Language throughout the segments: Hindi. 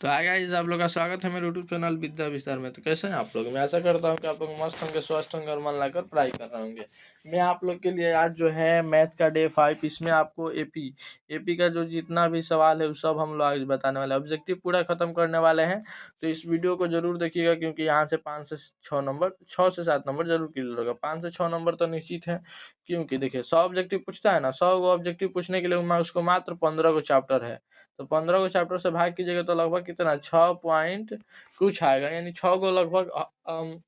तो आ गाइस, आप लोग का स्वागत है मेरे यूट्यूब चैनल विद्या विस्तार में। तो कैसे हैं आप लोग? मैं आशा करता हूँ कि आप लोग मस्त होंगे, स्वस्थ होंगे और मन लगाकर पढ़ाई कर रहे होंगे। मैं आप लोग के लिए आज जो है मैथ का डे 5, इसमें आपको एपी का जो जितना भी सवाल है वो सब हम लोग आज बताने वाले हैं। ऑब्जेक्टिव पूरा खत्म करने वाले हैं, तो इस वीडियो को जरूर देखिएगा, क्योंकि यहाँ से 5 से 6 नंबर, 6 से 7 नंबर जरूर क्लियर होगा। 5 से 6 नंबर तो निश्चित है, क्योंकि देखिए 100 ऑब्जेक्टिव पूछता है ना, 100 ऑब्जेक्टिव पूछने के लिए उसको मात्र 15 को चैप्टर है। तो 15 को चैप्टर से भाग कीजिएगा तो लगभग कितना 6 पॉइंट कुछ आएगा, यानी 6 को लगभग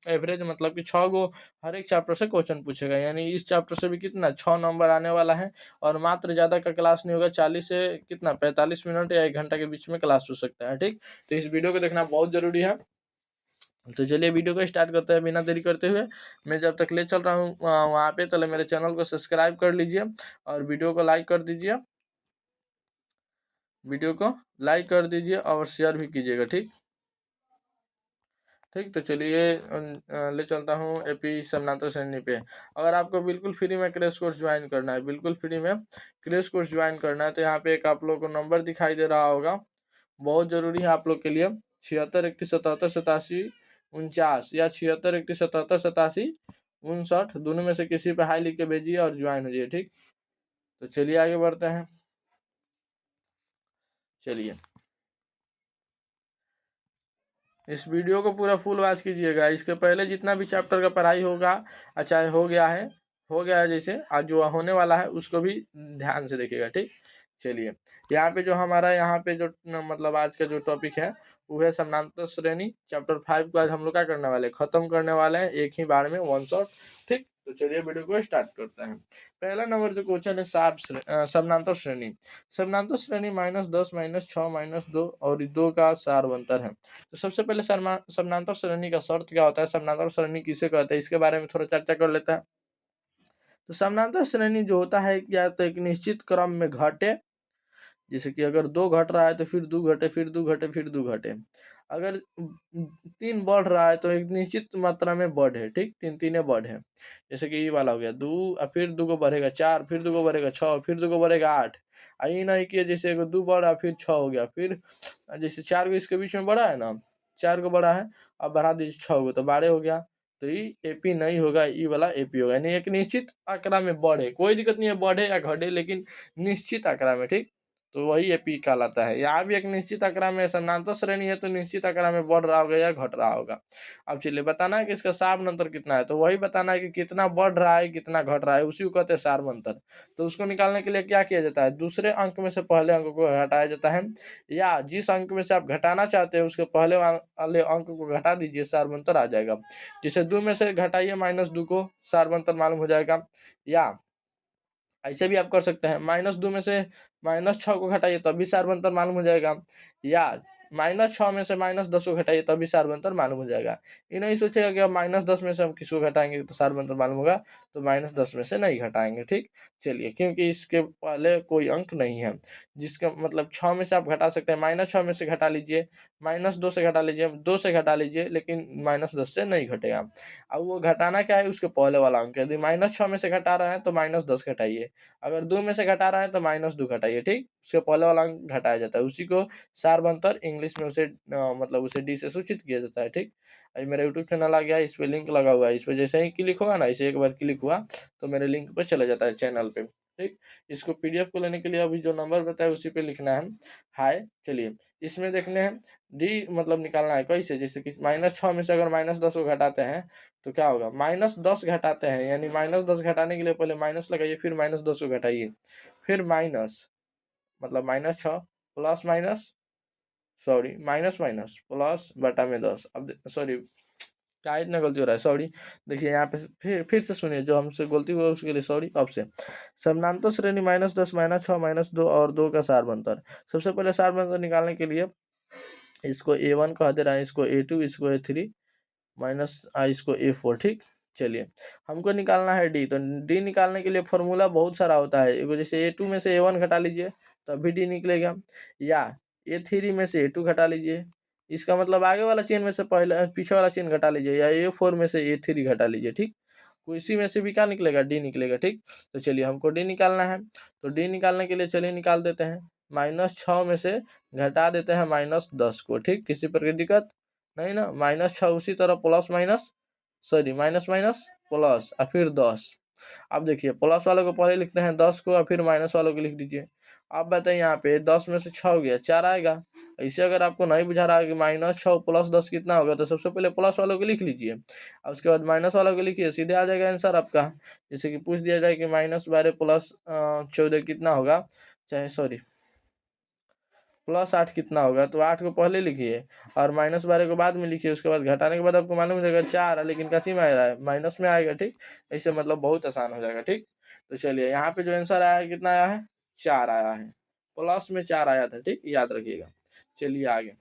एवरेज, मतलब कि 6 को हर एक चैप्टर से क्वेश्चन पूछेगा। यानी इस चैप्टर से भी कितना 6 नंबर आने वाला है। और मात्र ज़्यादा का क्लास नहीं होगा, 40 से कितना 45 मिनट या 1 घंटा के बीच में क्लास हो सकता है। ठीक, तो इस वीडियो को देखना बहुत जरूरी है। तो चलिए वीडियो को स्टार्ट करते हैं बिना देरी करते हुए। मैं जब तक ले चल रहा हूँ वहाँ पे, तो मेरे चैनल को सब्सक्राइब कर लीजिए और वीडियो को लाइक कर दीजिए। वीडियो को लाइक कर दीजिए और शेयर भी कीजिएगा। ठीक, तो चलिए ले चलता हूँ एपी समानांतर श्रेणी पे। अगर आपको बिल्कुल फ्री में क्रैश कोर्स ज्वाइन करना है, बिल्कुल फ्री में क्रैश कोर्स ज्वाइन करना है, तो यहाँ पे एक आप लोग को नंबर दिखाई दे रहा होगा, बहुत ज़रूरी है आप लोग के लिए। 76 31 77 87 49, या 76 31 77 87 59, दोनों में से किसी पे हाई लिख के भेजिए और ज्वाइन हो जाइए। ठीक, तो चलिए आगे बढ़ते हैं। चलिए इस वीडियो को पूरा फुल वॉच कीजिएगा। इसके पहले जितना भी चैप्टर का पढ़ाई होगा, अच्छा हो गया है जैसे आज जो होने वाला है, उसको भी ध्यान से देखिएगा। ठीक, चलिए यहाँ पे जो हमारा यहाँ पे जो मतलब आज का जो टॉपिक है वो है समानांतर श्रेणी। चैप्टर 5 को आज हम लोग क्या करने वाले हैं, खत्म करने वाले हैं एक ही बार में, वन शॉट। ठीक, तो चलिए वीडियो को स्टार्ट करते हैं। पहला नंबर जो क्वेश्चन है समानांतर श्रेणी। समानांतर श्रेणी -10 -6 -2 और 2 का सारवंतर है। तो सबसे पहले समानांतर श्रेणी का शर्त क्या होता है, समानांतर श्रेणी किसे कहते हैं, इसके बारे में थोड़ा चर्चा कर लेते हैं। तो समानांतर श्रेणी जो होता है, या तो एक निश्चित क्रम में घटे, जैसे कि अगर 2 घट रहा है तो फिर 2 घटे, फिर 2 घटे, फिर 2 घटे। अगर 3 बढ़ रहा है तो एक निश्चित मात्रा में बढ़े। ठीक, 3 तीन बढ़े, जैसे कि ये वाला हो गया 2, फिर 2 को बढ़ेगा 4, फिर 2 को बढ़ेगा 6, फिर 2 को बढ़ेगा 8। ये नहीं कि जैसे 2 बढ़ा फिर 6 हो गया, फिर जैसे 4 को इसके बीच में बढ़ा है ना, 4 को बढ़ा है, अब बढ़ा दीजिए 6 को तो 12 हो गया। तो ये एपी नहीं होगा, ये वाला एपी होगा। यानी एक निश्चित आंकड़ा में बढ़े, कोई दिक्कत नहीं है बढ़े या घटे, लेकिन निश्चित आंकड़ा में। ठीक, तो वही एपी कहलाता है। यहाँ भी एक निश्चित आंकड़ा में समानांतर श्रेणी है, तो निश्चित आंकड़ा में बढ़ रहा होगा या घट रहा होगा। अब चलिए बताना है कि इसका सारवंतर कितना है, तो वही बताना है कि कितना बढ़ रहा है कितना घट रहा है, उसी को कहते हैं सारवंतर। तो उसको निकालने के लिए क्या किया जाता है, दूसरे अंक में से पहले अंक को घटाया जाता है, या जिस अंक में से आप घटाना चाहते हैं उसके पहले वाले अंक को घटा दीजिए, सारवंतर आ जाएगा। जैसे 2 में से घटाइए -2 को, सारवंतर मालूम हो जाएगा। या ऐसे भी आप कर सकते हैं, -2 में से -6 को घटाइए तब भी सारवंतर मालूम हो जाएगा। या -6 में से -10 को घटाइए तब भी सारवंतर मालूम हो जाएगा। ये नहीं सोचेगा कि अब -10 में से हम किसको घटाएंगे तो सारवंतर मालूम होगा, तो -10 में से नहीं घटाएंगे। ठीक, चलिए क्योंकि इसके पहले कोई अंक नहीं है, जिसका मतलब 6 में से आप घटा सकते हैं, -6 में से घटा लीजिए, -2 से घटा लीजिए, 2 से घटा लीजिए, लेकिन -10 से नहीं घटेगा। अब वो घटाना क्या है, उसके पहले वाला अंक। यदि -6 में से घटा रहा है तो -10 घटाइए, अगर 2 में से घटा रहा है तो -2 घटाइए। ठीक, उसके पहले वाला अंक घटाया जाता है, उसी को सारवंतर इंग्लिश में उसे मतलब उसे डी से सूचित किया जाता है। ठीक, अभी मेरा यूट्यूब चैनल आ गया है, इस पर लिंक लगा हुआ है, इस पर जैसे ही क्लिक होगा ना, इसे एक बार क्लिक हुआ तो मेरे लिंक पर चला जाता है चैनल पे। ठीक, इसको पीडीएफ को लेने के लिए अभी जो नंबर बताया उसी पे लिखना है हाय। चलिए इसमें देखने हैं डी मतलब निकालना है कैसे, जैसे कि -6 में से अगर -10 को घटाते हैं तो क्या होगा, -10 घटाते हैं, यानी -10 घटाने के लिए पहले माइनस लगाइए, फिर -10 को घटाइए, फिर माइनस मतलब -6 plus minus, sorry minus minus plus बटा में 10। अब सॉरी क्या इतना गलती हो रहा है, सॉरी। देखिए यहाँ पे फिर से सुनिए, जो हमसे गलती हुआ उसके लिए सॉरी। अब से समानांतर श्रेणी -10 -6 -2 और 2 का सारवंतर। सबसे पहले सारवंतर निकालने के लिए इसको A1 कह दे रहा है, इसको A2, इसको A3 माइनस इसको A4। ठीक, चलिए हमको निकालना है डी। तो डी निकालने के लिए फॉर्मूला बहुत सारा होता है, एगो जैसे A2 में से A1 घटा लीजिए तब भी डी निकलेगा, या A3 में से A2 घटा लीजिए, इसका मतलब आगे वाला चेन में से पहले पीछे वाला चेन घटा लीजिए, या A4 में से A3 घटा लीजिए। ठीक, कोई इसी में से भी क्या निकलेगा, डी निकलेगा। ठीक, तो चलिए हमको डी निकालना है, तो डी निकालने के लिए चलिए निकाल देते हैं। -6 में से घटा देते हैं -10 को, ठीक। किसी पर की दिक्कत नहीं ना। -6 उसी तरह plus minus sorry minus minus plus और फिर 10। अब देखिए प्लस वालों को पहले लिखते हैं 10 को और फिर माइनस वालों को लिख दीजिए। अब बताइए यहाँ पे 10 में से 6 गया 4 आएगा। इसे अगर आपको नहीं बुझा रहा है कि -6 प्लस 10 कितना होगा, तो सबसे पहले प्लस वालों को लिख लीजिए और उसके बाद माइनस वालों को लिखिए, सीधे आ जाएगा आंसर आपका। जैसे कि पूछ दिया जाए कि -12 प्लस 14 कितना होगा, चाहे सॉरी +8 कितना होगा, तो 8 को पहले लिखिए और -12 को बाद में लिखिए। उसके बाद घटाने के बाद आपको मालूम हो जाएगा 4 है, लेकिन कच्ची में आ रहा है, माइनस में आएगा, ठीक। ऐसे मतलब बहुत आसान हो जाएगा, ठीक। तो चलिए यहाँ पे जो आंसर आया है कितना आया है, 4 आया है, प्लस में 4 आया था, ठीक, याद रखिएगा। चलिए आगे।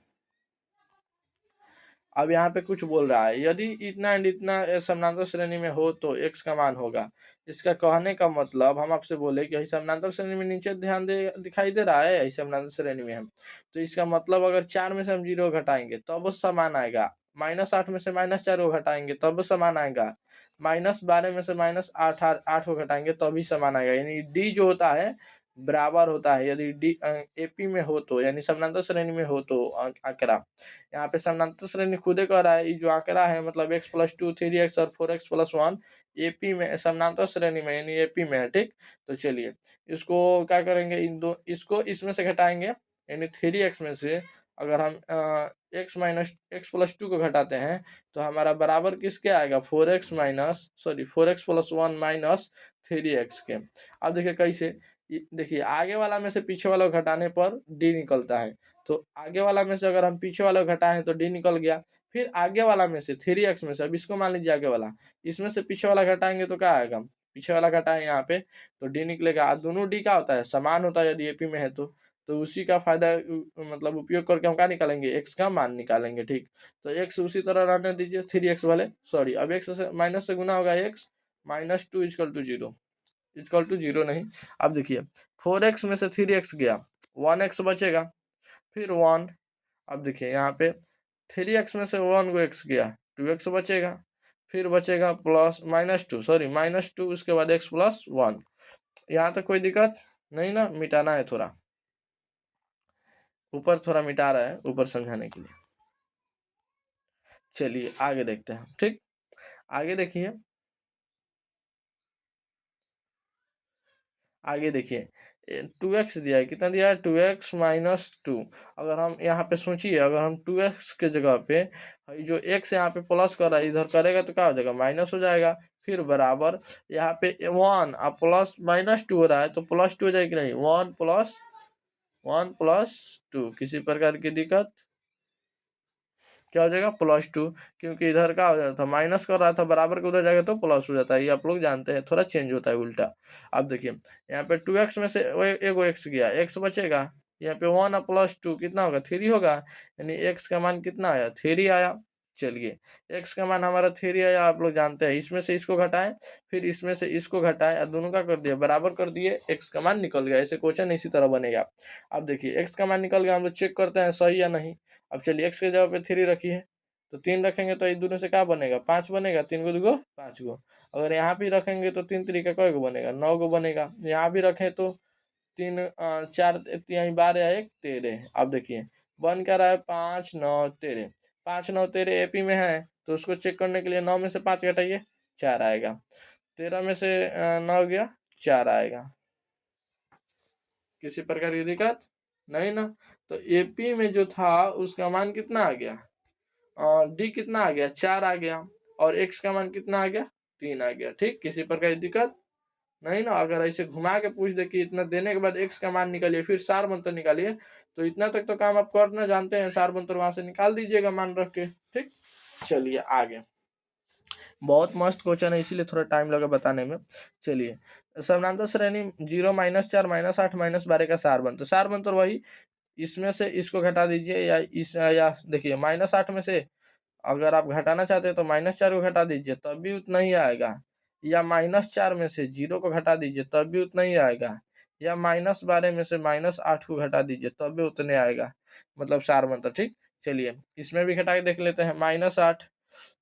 अब यहाँ पे कुछ बोल रहा है, यदि इतना एंड इतना समानांतर श्रेणी में हो तो x का मान होगा। इसका कहने का मतलब हम आपसे बोले कि समानांतर श्रेणी में नीचे ध्यान दे दिखाई दे रहा है, समानांतर श्रेणी में हम, तो इसका मतलब अगर 4 में से हम 0 घटाएंगे तब वो समान आएगा, -8 में से -4 को घटाएंगे तब वो समान आएगा, -12 में से -8 को घटाएंगे तभी समान आएगा। यानी डी जो होता है बराबर होता है, यदि डी एपी में हो तो, यानी समानांतर श्रेणी में हो तो आंकड़ा। यहाँ पे समानांतर श्रेणी खुदे कह रहा है, ये जो आंकड़ा है मतलब x+2 3x और 4x+1 एपी में समानांतर श्रेणी में यानी एपी में है, ठीक। तो चलिए इसको क्या करेंगे, इसको इसमें से घटाएंगे, यानी 3x में से अगर हम x+2 को घटाते हैं तो हमारा बराबर किसके आएगा, 4x+1 माइनस 3x के। अब देखिए कैसे, देखिए आगे वाला में से पीछे वाला घटाने पर डी निकलता है, तो आगे वाला में से अगर हम पीछे वाला घटाएं तो डी निकल गया। फिर आगे वाला में से 3x में से, अब इसको मान लीजिए आगे वाला, इसमें से पीछे वाला घटाएंगे तो क्या आएगा, पीछे वाला घटाएं यहाँ पे तो डी निकलेगा। दोनों डी का होता है, समान होता है यदि एपी में है तो उसी का फायदा मतलब उपयोग करके हम क्या निकालेंगे, एक्स का मान निकालेंगे, ठीक। तो एक्स उसी तरह रहने दीजिए, 3x वाले सॉरी, अब एक्स से माइनस से गुना होगा x -2 = 0 = 0 नहीं। अब देखिए 4x में से 3x गया, 1x बचेगा, फिर 1। अब देखिए यहाँ पे 3x में से 1 को x गया, 2x बचेगा, फिर बचेगा -2 सॉरी -2, उसके बाद x+1। यहाँ तक कोई दिक्कत नहीं ना, मिटाना है थोड़ा, ऊपर थोड़ा मिटा रहा है ऊपर समझाने के लिए। चलिए आगे देखते हैं, ठीक। आगे देखिए, आगे देखिए 2x दिया है, कितना दिया है, 2x -2। अगर हम यहाँ पे सोचिए, अगर हम 2x के जगह पे जो x यहाँ पे प्लस कर रहा है इधर करेगा तो क्या हो जाएगा, माइनस हो जाएगा। फिर बराबर यहाँ पे 1 अब प्लस -2 हो रहा है तो +2 हो जाएगी नहीं, 1+1+2। किसी प्रकार की दिक्कत, क्या हो जाएगा, +2, क्योंकि इधर का हो जाता था माइनस कर रहा था, बराबर का उधर जाएगा तो प्लस हो जाता है, ये आप लोग जानते हैं, थोड़ा चेंज होता है उल्टा। अब देखिए यहाँ पे 2x में से एगो x गया, x बचेगा, यहाँ पे 1 और +2 कितना होगा, 3 होगा, यानी x का मान कितना आया, 3 आया। चलिए x का मान हमारा 3 आया, आप लोग जानते हैं, इसमें से इसको घटाएं, फिर इसमें से इसको घटाएं और दोनों का कर दिया बराबर कर दिए, x का मान निकल गया। ऐसे क्वेश्चन इसी तरह बनेगा। अब देखिए x का मान निकल गया, हम लोग चेक करते हैं सही या नहीं। अब चलिए x के जगह पे 3 रखिए, तो 3 रखेंगे तो दोनों से क्या बनेगा, 5 बनेगा, 3 को 2 5 गो। अगर यहाँ भी रखेंगे तो 3 3 का कई गो बनेगा, 9 गो बनेगा। यहाँ भी रखें तो 3 4 3 12 1 13। अब देखिए बन क्या रहा है, 5 9 13, 5 9 13 एपी में है, तो उसको चेक करने के लिए 9 में से 5 घटाइए, 4 आएगा। 13 में से 9 गया, 4 आएगा। किसी प्रकार की दिक्कत नहीं ना। तो एपी में जो था उसका मान कितना आ गया, डी कितना आ गया, 4 आ गया, और एक्स का मान कितना आ गया, 3 आ गया, ठीक। किसी प्रकार की दिक्कत नहीं ना। अगर ऐसे घुमा के पूछ दे कि इतना देने के बाद एक्स का मान निकालिए फिर सार मंत्र निकालिए, तो इतना तक तो काम आप करना जानते हैं, सार मंत्र वहां से निकाल दीजिएगा मान रख के, ठीक। चलिए आगे, बहुत मस्त क्वेश्चन है, इसीलिए थोड़ा टाइम लगा बताने में। चलिए समानांतर श्रेणी 0 -4 -8 -12 का सार मंत्र, सार मंत्र वही, इसमें से इसको घटा दीजिए, या देखिए -8 में से अगर आप घटाना चाहते हैं तो -4 को घटा दीजिए तब भी उतना ही आएगा, या -4 में से 0 को घटा दीजिए तब भी उतना ही आएगा, या -12 में से -8 को घटा दीजिए तब भी उतने आएगा, मतलब सार मंत्र, ठीक। चलिए इसमें भी घटा के देख लेते हैं, -8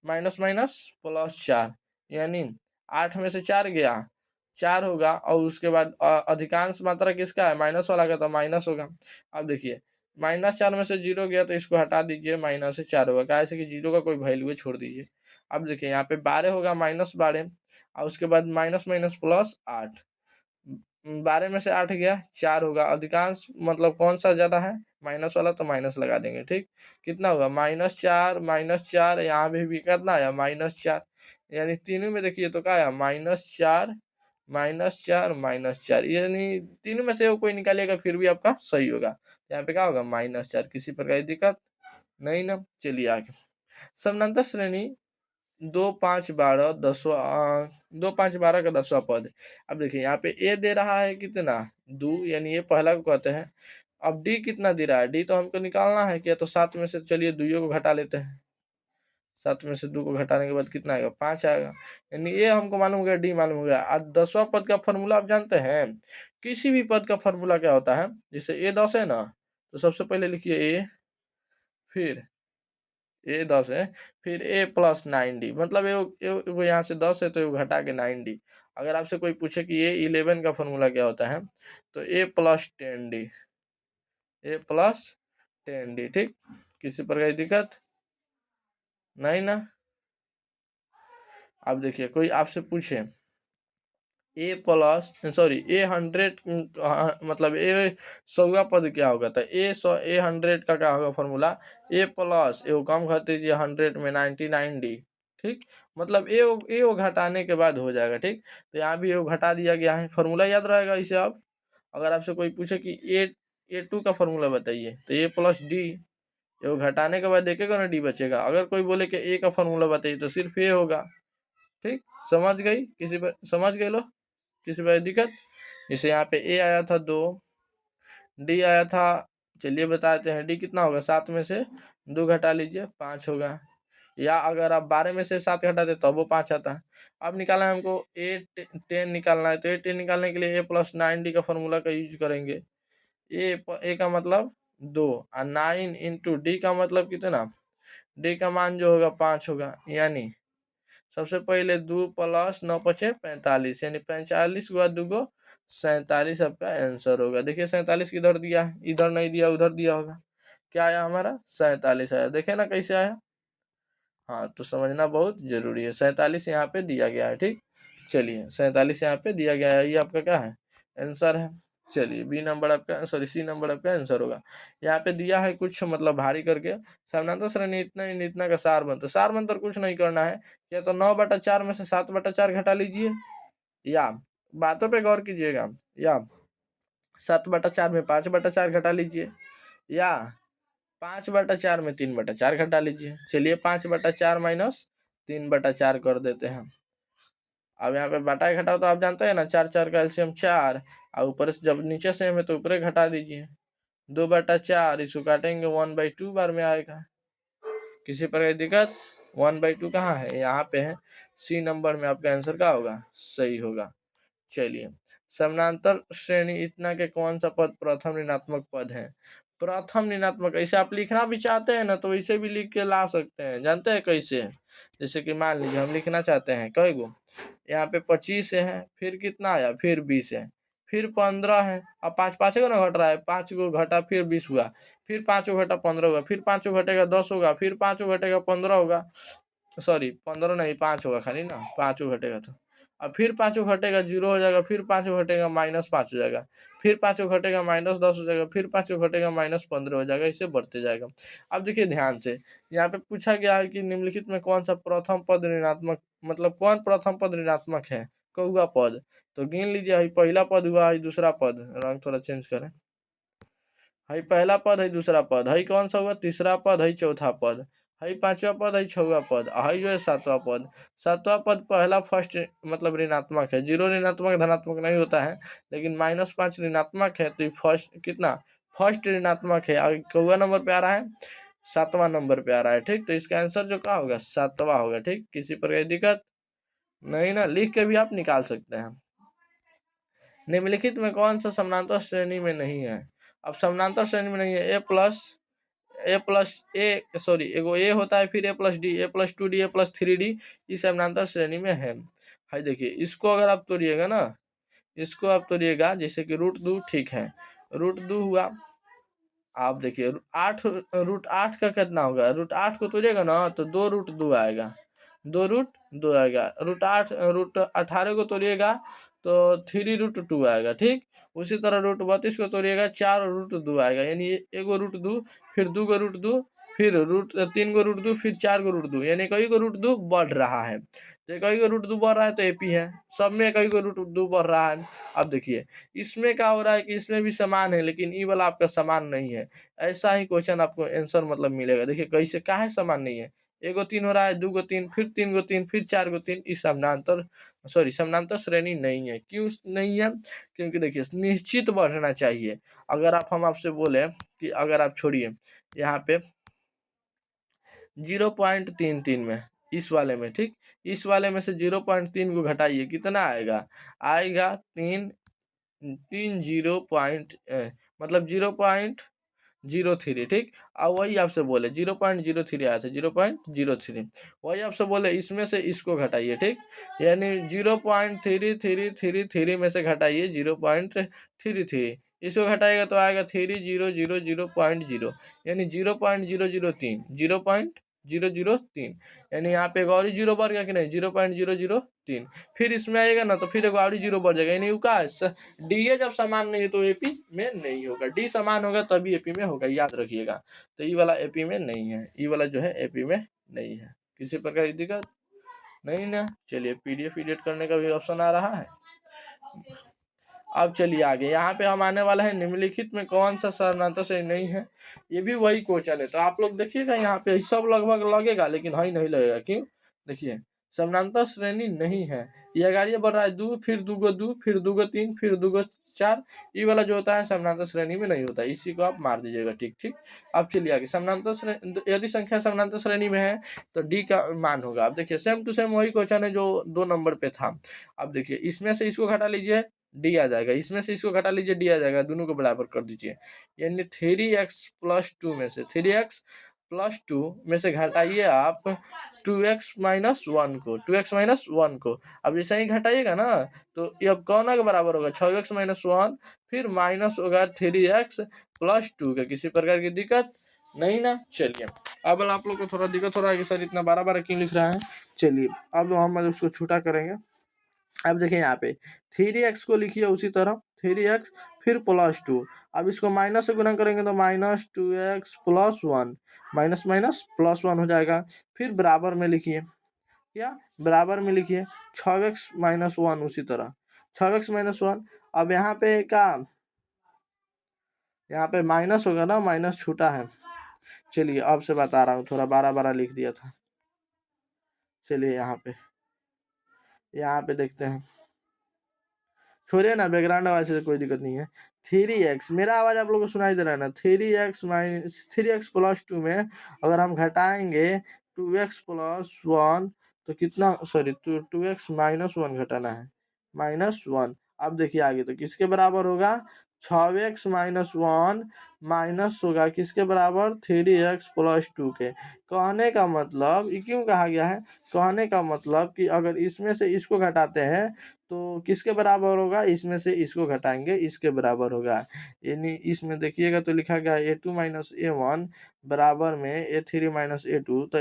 माइनस माइनस +4, यानी 8 में से 4 गया, 4 होगा और उसके बाद अधिकांश मात्रा किसका है, माइनस वाला का, तो माइनस होगा। अब देखिए -4 में से 0 गया तो इसको हटा दीजिए, -4 होगा, कैसे कि 0 का कोई वैल्यू छोड़ दीजिए। अब देखिए यहाँ पे 12 होगा, -12 और उसके बाद माइनस माइनस प्लस 8, 12 में से 8 गया 4 होगा। अधिकांश मतलब कौन सा ज्यादा है, माइनस वाला, तो माइनस लगा देंगे। ठीक, कितना होगा, -4 यहाँ भी कितना आया, -4, यानी तीनों में देखिए तो क्या आया, -4 -4 -4, यानी तीनों में से वो कोई निकालिएगा फिर भी आपका सही होगा। यहाँ पे क्या होगा, -4। किसी प्रकार की दिक्कत नहीं ना। चलिए आगे, समानांतर श्रेणी 2 5 12 10वां, 2 5 12 का 10वां पद। अब देखिए यहाँ पे ए दे रहा है कितना, 2, यानी ये पहला को कहते हैं। अब डी कितना दे रहा है, डी तो हमको निकालना है क्या, तो 7 में से चलिए 2 को घटा लेते हैं। 7 में से 2 को घटाने के बाद कितना आएगा, 5 आएगा, यानी ए हमको मालूम हो गया, डी मालूम हो गया। आज 10वां पद का फॉर्मूला आप जानते हैं, किसी भी पद का फॉर्मूला क्या होता है, जैसे ए 10 है ना, तो सबसे पहले लिखिए ए, फिर ए 10 है, फिर ए प्लस 9d, मतलब ये यहाँ से 10 है तो ये घटा के 9d। अगर आपसे कोई पूछे कि ए 11 का फॉर्मूला क्या होता है, तो ए प्लस 10d, ए प्लस 10d। ठीक, किसी प्रकार की दिक्कत नहीं ना। अब देखिए कोई आपसे पूछे ए प्लस, सॉरी ए 100, मतलब ए 100वां पद क्या होगा, तो ए 100 का क्या होगा फॉर्मूला, ए प्लस ए कम कर दीजिए 100 में 99d। ठीक, मतलब ए घटाने के बाद हो जाएगा। ठीक, तो यहाँ भी ए घटा दिया गया है, फॉर्मूला याद रहेगा इसे। आप अगर आपसे कोई पूछे कि ए2 का फॉर्मूला बताइए, तो ए प्लस डी, ये घटाने के बाद देखेगा ना डी बचेगा। अगर कोई बोले कि ए का फॉर्मूला बताइए, तो सिर्फ ए होगा। ठीक, समझ गई, किसी पर समझ गए लो, किसी पर दिक्कत। जैसे यहाँ पे ए आया था 2, डी आया था, चलिए बताते हैं, डी कितना होगा, 7 में से 2 घटा लीजिए, 5 होगा। या अगर आप 12 में से 7 घटाते तब वो 5 आता है। अब निकालना है हमको ए 10 निकालना है, तो ए 10 निकालने के लिए ए प्लस 9d का फॉर्मूला का यूज करेंगे। ए का मतलब 2 और 9 इंटू डी का मतलब कितना, डी का मान जो होगा 5 होगा। यानी सबसे पहले 2 प्लस 9 पचे 45, यानी 45 गुआ 2 को 47 आपका आंसर होगा। देखिए 47 किधर दिया है, इधर नहीं दिया, उधर दिया होगा। क्या आया हमारा, 47 आया। देखे ना कैसे आया। हाँ, तो समझना बहुत जरूरी है। 47 यहाँ पे दिया गया है। ठीक, चलिए 47 यहाँ पे दिया गया है, ये आपका क्या है, आंसर है। चलिए बी नंबर आपका, सॉरी सी नंबर आपका आंसर होगा। यहाँ पे दिया है कुछ मतलब भारी करके, समानांतर श्रेणी इतना का सार बनता, सार मंतर कुछ नहीं करना है। या तो 9/4 में से 7/4 घटा लीजिए, या बातों पे गौर कीजिएगा, या 7/4 में 5/4 घटा लीजिए, या 5/4 में 3/4 घटा लीजिए। चलिए 5/4 माइनस 3/4 कर देते हैं। अब यहाँ पे बटा घटाओ तो आप जानते हैं ना, 4 4 का एलसीएम 4, और ऊपर से जब नीचे से है तो ऊपर घटा दीजिए। 2/4 इसको काटेंगे 1/2 बार में आएगा। किसी प्रकार की दिक्कत, 1/2 कहाँ है, यहाँ पे है। सी नंबर में आपका आंसर क्या होगा, सही होगा। चलिए, समानांतर श्रेणी इतना के कौन सा पद प्रथम ऋणात्मक पद है। प्रथम ऋणात्मक, ऐसे आप लिखना भी चाहते हैं ना, तो इसे भी लिख के ला सकते हैं। जानते हैं कैसे, जैसे कि मान लीजिए हम लिखना चाहते हैं कई गो, यहाँ पे 25 है, फिर कितना आया, फिर 20 है, फिर 15 है। अब 5 5 को ना घट रहा है, 5 को घटा फिर 20 हुआ, फिर 5 को घटा 15 होगा, फिर 5 को घटेगा 10 होगा, फिर 5 को घटेगा 15 होगा, सॉरी 15 नहीं 5 होगा खाली ना, 5 को घटेगा तो, अब फिर 5 को घटेगा 0 हो जाएगा, फिर 5 को घटेगा -5 हो जाएगा, फिर 5 को घटेगा -10 हो जाएगा, फिर 5 को घटेगा -15 हो जाएगा, इसे बढ़ते जाएगा। अब देखिए ध्यान से, यहाँ पे पूछा गया है कि निम्नलिखित में कौन सा प्रथम पद ऋणात्मक, मतलब कौन प्रथम पद ऋणात्मक है, कौआ पद। तो गिन लीजिए, पहला पद हुआ, दूसरा पद, रंग थोड़ा चेंज करें, है पहला पद, है दूसरा पद, है कौन सा हुआ, तीसरा पद, है चौथा पद, है पांचवा पद, है छठवा पद, है जो है सातवां पद। सातवां पद पहला फर्स्ट मतलब ऋणात्मक है, 0 ऋणात्मक धनात्मक नहीं होता है, लेकिन -5 ऋणात्मक है, तो फर्स्ट कितना, फर्स्ट ऋणात्मक है। कौआ नंबर पे आ रहा है, 7वां नंबर पे आ रहा है। ठीक, तो इसका आंसर जो क्या होगा, 7वां होगा। ठीक, किसी पर कोई दिक्कत नहीं ना, लिख के भी आप निकाल सकते हैं। निम्नलिखित में कौन सा समानांतर श्रेणी में नहीं है। अब समानांतर श्रेणी में नहीं है, एगो ए होता है, फिर A+D, A+2D, A+3D, इस समानांतर श्रेणी में है। देखिए इसको अगर आप तोड़िएगा ना, इसको आप तोड़िएगा, जैसे कि रूट 2 ठीक है, रूट 2 हुआ। आप देखिए 8, रूट 8 का कितना होगा, रूट 8 को तोड़िएगा ना तो 2 रूट 2 आएगा, 2 रूट 2 आएगा। रूट 18 को तोड़िएगा तो 3 रूट 2 आएगा, ठीक। उसी तरह रूट 32 को तोड़िएगा 4 रूट 2 आएगा, यानी एगो रूट 2, फिर 2 गो रूट 2, फिर रूट 3 गो रूट 2, फिर 4 गो रूट 2, यानी कई गो रूट 2 बढ़ रहा है। तो कई गो रूट 2 बढ़ रहा है तो एपी है, सब में कई गो रूट 2 बढ़ रहा है। अब देखिए इसमें क्या हो रहा है कि इसमें भी समान है, लेकिन ई वाला आपका समान नहीं है। ऐसा ही क्वेश्चन आपको आंसर मतलब मिलेगा। देखिए कैसे, काहे समान नहीं है, एगो 3 हो रहा है, 2 गो 3, फिर 3 गो 3, फिर 4 गो 3, इस समानांतर श्रेणी नहीं है। क्यों नहीं है? क्योंकि देखिए निश्चित बढ़ना चाहिए। अगर हम आपसे बोले कि अगर आप छोड़िए यहाँ पे 0.33 में, इस वाले में, ठीक, इस वाले में से 0.3 को घटाइए, कितना आएगा, आएगा 3, 3 मतलब 0.03, ठीक। और वही आपसे बोले 0.03 आया था, 0.03, वही आपसे बोले इसमें से इसको घटाइए, ठीक। यानी 0.3333 में से घटाइए 0.33, इसको घटाएगा तो आएगा 3000.0, यानी 0.003, 0.003, यानी यहाँ पे एक और जीरो बढ़ गया कि नहीं, 0.003। फिर इसमें आएगा ना तो फिर एक और जीरो बढ़ जाएगा, यानी का डी ए जब समान नहीं है तो एपी में नहीं होगा, डी समान होगा तभी एपी में होगा, याद रखिएगा। तो ई वाला एपी में नहीं है, ई वाला जो है एपी में नहीं है। किसी प्रकार की दिक्कत नहीं ना। चलिए पीडीएफ एडिट करने का भी ऑप्शन आ रहा है। अब चलिए आगे, यहाँ पे हम आने वाला है निम्नलिखित में कौन सा समानांतर श्रेणी नहीं है। ये भी वही क्वेश्चन है, तो आप लोग देखिएगा यहाँ पे सब लगभग लगेगा, लेकिन हाई नहीं लगेगा। क्यों? देखिए समानांतर श्रेणी नहीं है, ये गाड़ी बढ़ रहा है 2, फिर 2 गो 2, फिर 2 गो 3, फिर 2 गो 4, ये वाला जो होता है समानांतर श्रेणी में नहीं होता, इसी को आप मार दीजिएगा, ठीक ठीक। अब चलिए आगे, समानांतर श्रेणी, यदि संख्या समानांतर श्रेणी में है तो डी का मान होगा। अब देखिए सेम टू सेम वही क्वेश्चन है जो 2 नंबर पे था। अब देखिए इसमें से इसको घटा लीजिए, डी आ जाएगा, इसमें से इसको घटा लीजिए, डी आ जाएगा, दोनों को बराबर कर दीजिए। यानी 3x+2 में से 3x+2 में से घटाइए आप 2x-1 को, 2x-1 को। अब जैसे ही घटाइएगा ना तो ये अब कौन के बराबर होगा, 6x-1, फिर माइनस होगा 3x+2 का। किसी प्रकार की दिक्कत नहीं ना। चलिए अब आप लोग को थोड़ा दिक्कत हो रहा है कि सर इतना 12 क्यों लिख रहा है। चलिए अब हम उसको छोटा करेंगे। अब देखिए यहाँ पे 3x को लिखिए उसी तरह 3x, फिर +2। अब इसको माइनस से गुना करेंगे तो -2x+1, माइनस माइनस +1 हो जाएगा। फिर बराबर में लिखिए, क्या बराबर में लिखिए 6x-1, उसी तरह 6x-1। अब यहाँ पे क्या, यहाँ पे माइनस होगा ना, माइनस छूटा है। चलिए अब से बता रहा हूँ, थोड़ा 12 लिख दिया था। चलिए यहाँ पे देखते हैं, छोड़िए ना, बैकग्राउंड आवाज से कोई दिक्कत नहीं है। 3x, मेरा आवाज आप लोगों को सुनाई दे रहा है ना। 3x+2 में अगर हम घटाएंगे 2x+1 तो कितना, सॉरी 2x-1 घटाना है, -1। अब देखिए आगे तो किसके बराबर होगा, 6x-1 माइनस होगा किसके बराबर, 3x+2 के। कहने का मतलब, ये क्यों कहा गया है, कहने का मतलब कि अगर इसमें से इसको घटाते हैं तो किसके बराबर होगा, इसमें से इसको घटाएंगे इसके बराबर होगा। यानी इसमें देखिएगा तो लिखा गया a2-a1 बराबर में a3-a2, तो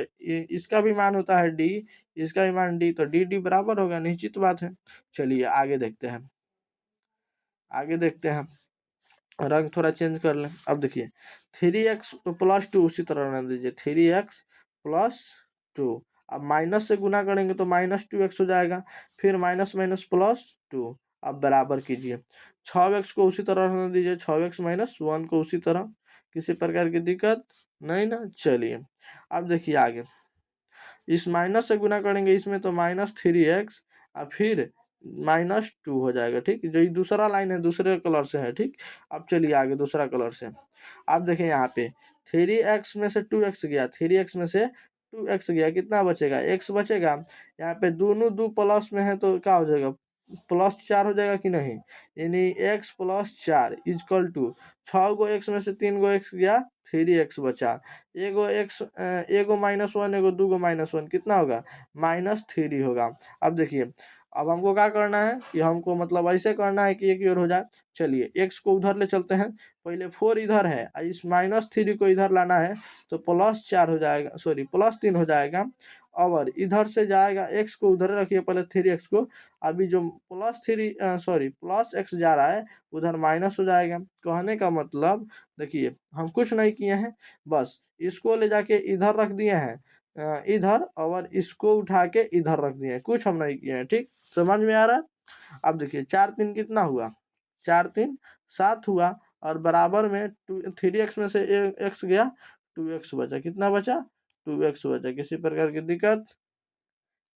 इसका भी मान होता है d, इसका भी मान d, तो d बराबर होगा, निश्चित बात है। चलिए आगे देखते हैं, रंग थोड़ा चेंज कर लें। अब देखिए 3x+2 उसी तरह रहने दीजिए, 3x+2। अब माइनस से गुना करेंगे तो -2x हो जाएगा, फिर माइनस माइनस +2। अब बराबर कीजिए, 6x को उसी तरह रहने दीजिए, 6x-1 को उसी तरह, किसी प्रकार की दिक्कत नहीं ना। चलिए अब देखिए आगे, इस माइनस से गुना करेंगे इसमें तो -3x और फिर -2 हो जाएगा, ठीक। जो ये दूसरा लाइन है दूसरे कलर से है, ठीक। अब चलिए आगे दूसरा कलर से। अब देखें यहाँ पे 3x में से 2x गया, 3x में से 2x गया, कितना बचेगा, x बचेगा। यहाँ पे दोनों 2 प्लस में है तो क्या हो जाएगा, +4 हो जाएगा कि नहीं, यानी x+4 is equal to 6 go x में से 3 गो x गया, 3x बचा। एगो -1, एगो 2 गो -1, कितना होगा, -3 होगा। अब देखिए अब हमको क्या करना है कि हमको मतलब ऐसे करना है कि एक ही ओर हो जाए। चलिए x को उधर ले चलते हैं, पहले 4 इधर है, इस -3 को इधर लाना है तो +4 हो जाएगा, सॉरी +3 हो जाएगा। और इधर से जाएगा, x को उधर रखिए पहले 3x को, अभी जो +x जा रहा है उधर माइनस हो जाएगा। कहने का मतलब देखिए हम कुछ नहीं किए हैं, बस इसको ले जाके इधर रख दिए हैं, इधर, और इसको उठा के इधर रख दिए हैं, कुछ हम नहीं किए हैं। ठीक, समझ में आ रहा है? अब देखिए 4 3 कितना हुआ, 4 3 7 हुआ, और बराबर में 3x में से x गया, 2x बचा, कितना बचा, 2x बचा। किसी प्रकार की दिक्कत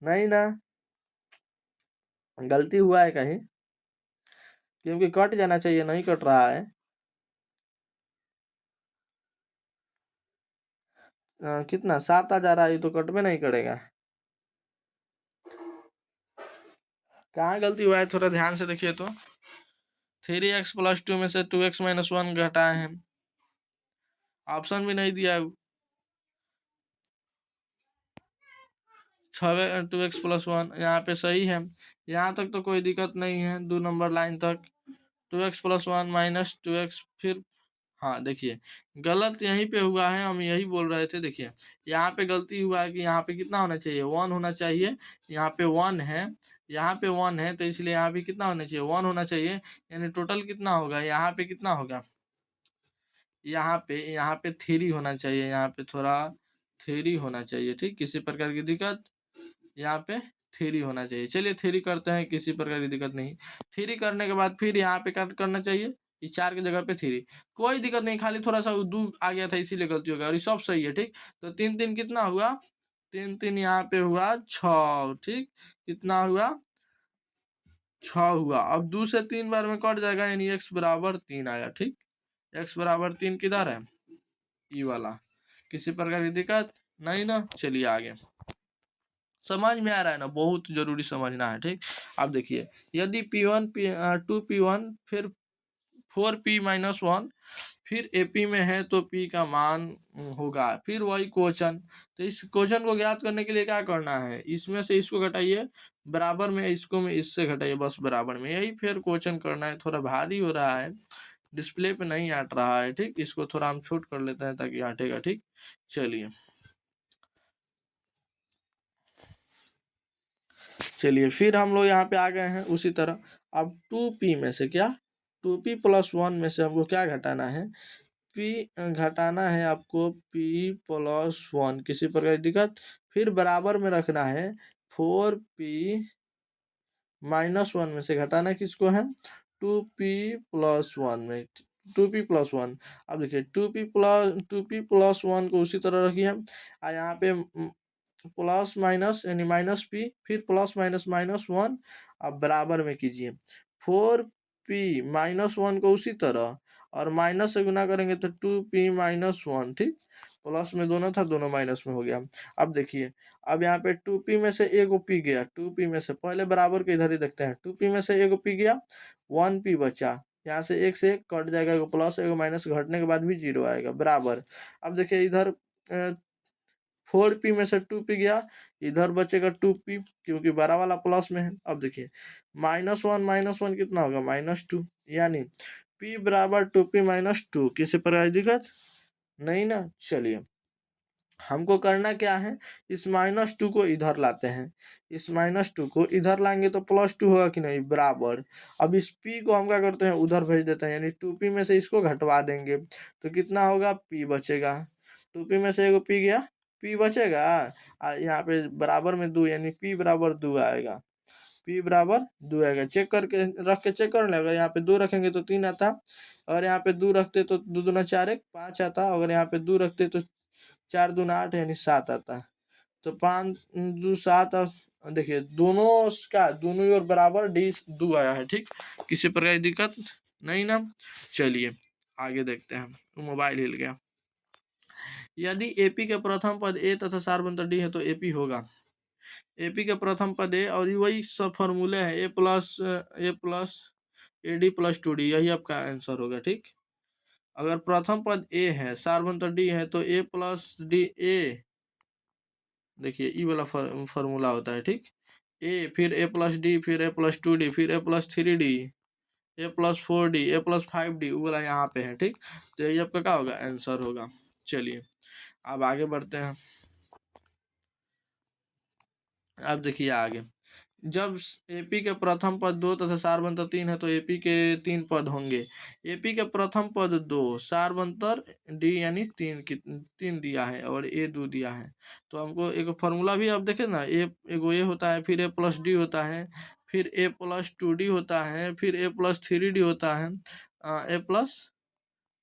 नहीं ना? गलती हुआ है कहीं? क्योंकि कट जाना चाहिए, नहीं कट रहा है। कितना 7 आ जा रहा है, ये तो कट में नहीं करेगा। कहाँ गलती हुआ है, थोड़ा ध्यान से देखिए तो। 3x + 2 में से 2x - 1 घटाए हैं, ऑप्शन भी नहीं दिया है। 2x + 1 यहाँ पे सही है, यहाँ तक तो कोई दिक्कत नहीं है, 2 नंबर लाइन तक। 2x + 1 - 2x, फिर हाँ देखिए गलत यहीं पे हुआ है, हम यही बोल रहे थे। देखिए यहाँ पे गलती हुआ है कि यहाँ पे कितना होना चाहिए, 1 होना चाहिए, यहाँ पे 1 है, यहाँ पे 1 है, तो इसलिए यहाँ पे कितना होना चाहिए, 1 होना चाहिए। यानी टोटल कितना होगा, यहाँ पे कितना होगा, यहाँ पे 3 होना चाहिए, यहाँ पे थोड़ा 3 होना चाहिए। ठीक, किसी प्रकार की दिक्कत, यहाँ पे 3 होना चाहिए। चलिए 3 करते हैं, किसी प्रकार की दिक्कत नहीं। 3 करने के बाद फिर यहाँ पे कट करना चाहिए, इस 4 की जगह पे 3, कोई दिक्कत नहीं, खाली थोड़ा सा 2 आ गया था इसीलिए गलती हो गया, और ये सब सही है। ठीक, तो 3 3 कितना हुआ, 3 3 यहाँ पे हुआ 6। ठीक, कितना हुआ, 6 हुआ। अब 2 से 3 बार में कट जाएगा, यानी x बराबर 3 आया। ठीक, x बराबर 3 किधर है, ई वाला। किसी प्रकार की दिक्कत नहीं ना? चलिए आगे, समझ में आ रहा है ना? बहुत जरूरी समझना है। ठीक, अब देखिए यदि P1 2P1 फिर 4P - 1 फिर AP में है तो P का मान होगा, फिर वही क्वेश्चन। तो इस क्वेश्चन को ज्ञात करने के लिए क्या करना है, इसमें से इसको घटाइए, बराबर में इसको में इससे घटाइए, बस बराबर में, यही फिर क्वेश्चन करना है। थोड़ा भारी हो रहा है, डिस्प्ले पे नहीं हट रहा है। ठीक, इसको थोड़ा हम छोट कर लेते हैं ताकि हटेगा। ठीक, चलिए फिर हम लोग यहाँ पे आ गए हैं उसी तरह। अब 2P में से क्या, 2P + 1 में से हमको क्या घटाना है, P घटाना है आपको, P + 1, किसी प्रकार की दिक्कत। फिर बराबर में रखना है 4P - 1 में से घटाना किसको है, 2P + 1 में, 2P + 1। अब देखिए 2P + 1 को उसी तरह रखिए, यहाँ पे प्लस माइनस यानी -P, फिर +- 1, अब बराबर में कीजिए 4P - 1 को उसी तरह, और माइनस से गुना करेंगे तो 2P - 1। ठीक, प्लस में दोनों था, दोनों माइनस में हो गया। अब देखिए, अब यहाँ पे 2P में से एगो P गया, 2P में से पहले बराबर के इधर ही देखते हैं, 2P में से एगो P गया, 1P बचा, यहाँ से एक से एक कट जाएगा, एगो प्लस एगो माइनस, घटने के बाद भी 0 आएगा, बराबर। अब देखिए इधर 4P में से 2P गया, इधर बचेगा 2P, क्योंकि बड़ा वाला प्लस में है। अब देखिए -1 कितना होगा, -2, यानी P बराबर 2P - 2। किसी प्रकार की दिक्कत नहीं ना? चलिए हमको करना क्या है, इस -2 को इधर लाते हैं, इस -2 को इधर लाएंगे तो +2 होगा कि नहीं, बराबर। अब इस P को हम क्या करते हैं, उधर भेज देते हैं, यानी 2P में से इसको घटवा देंगे तो कितना होगा, P बचेगा। 2P में से एगो P गया, P बचेगा, यहाँ पे बराबर में 2, यानी P बराबर 2 आएगा, P बराबर 2 आएगा। चेक करके रख के चेक कर लेगा, यहाँ पे 2 रखेंगे तो 3 आता, अगर यहाँ पे 2 रखते तो 2 दूना 4 1 5 आता, अगर यहाँ पे 2 रखते तो 4 दूना 8 यानी 7 आता। तो 5 2 7, देखिए दोनों का दोनों ओर बराबर D 2 आया है। ठीक, किसी प्रकार की दिक्कत नहीं ना? चलिए आगे देखते हैं, तो मोबाइल हिल गया। यदि AP के प्रथम पद A तथा सार्वंतर D है तो AP होगा। AP के प्रथम पद A, और वही सब फॉर्मूले हैं, A+ AD + 2D, यही आपका आंसर होगा। ठीक, अगर प्रथम पद A है, सार्वंतर D है, तो A + D A, देखिए ई वाला फॉर्मूला होता है। ठीक, ए, फिर ए प्लस डी, फिर ए प्लस 2d, फिर ए प्लस 3d, ए प्लस 4d, ए प्लस 5d, वो वाला यहाँ पे है। ठीक, तो यही आपका क्या होगा, आंसर होगा। चलिए अब आगे बढ़ते हैं। अब देखिए आगे, जब एपी के प्रथम पद 2 तथा सारबंतर 3 है तो एपी के 3 पद होंगे। एपी के प्रथम पद 2, सारबंतर डी यानी 3 दिया है और ए 2 दिया है। तो हमको एक फॉर्मूला भी अब देखे ना, एगो ए होता है, फिर ए प्लस डी होता है, फिर ए प्लस 2d होता है, फिर ए प्लस 3d होता है, ए प्लस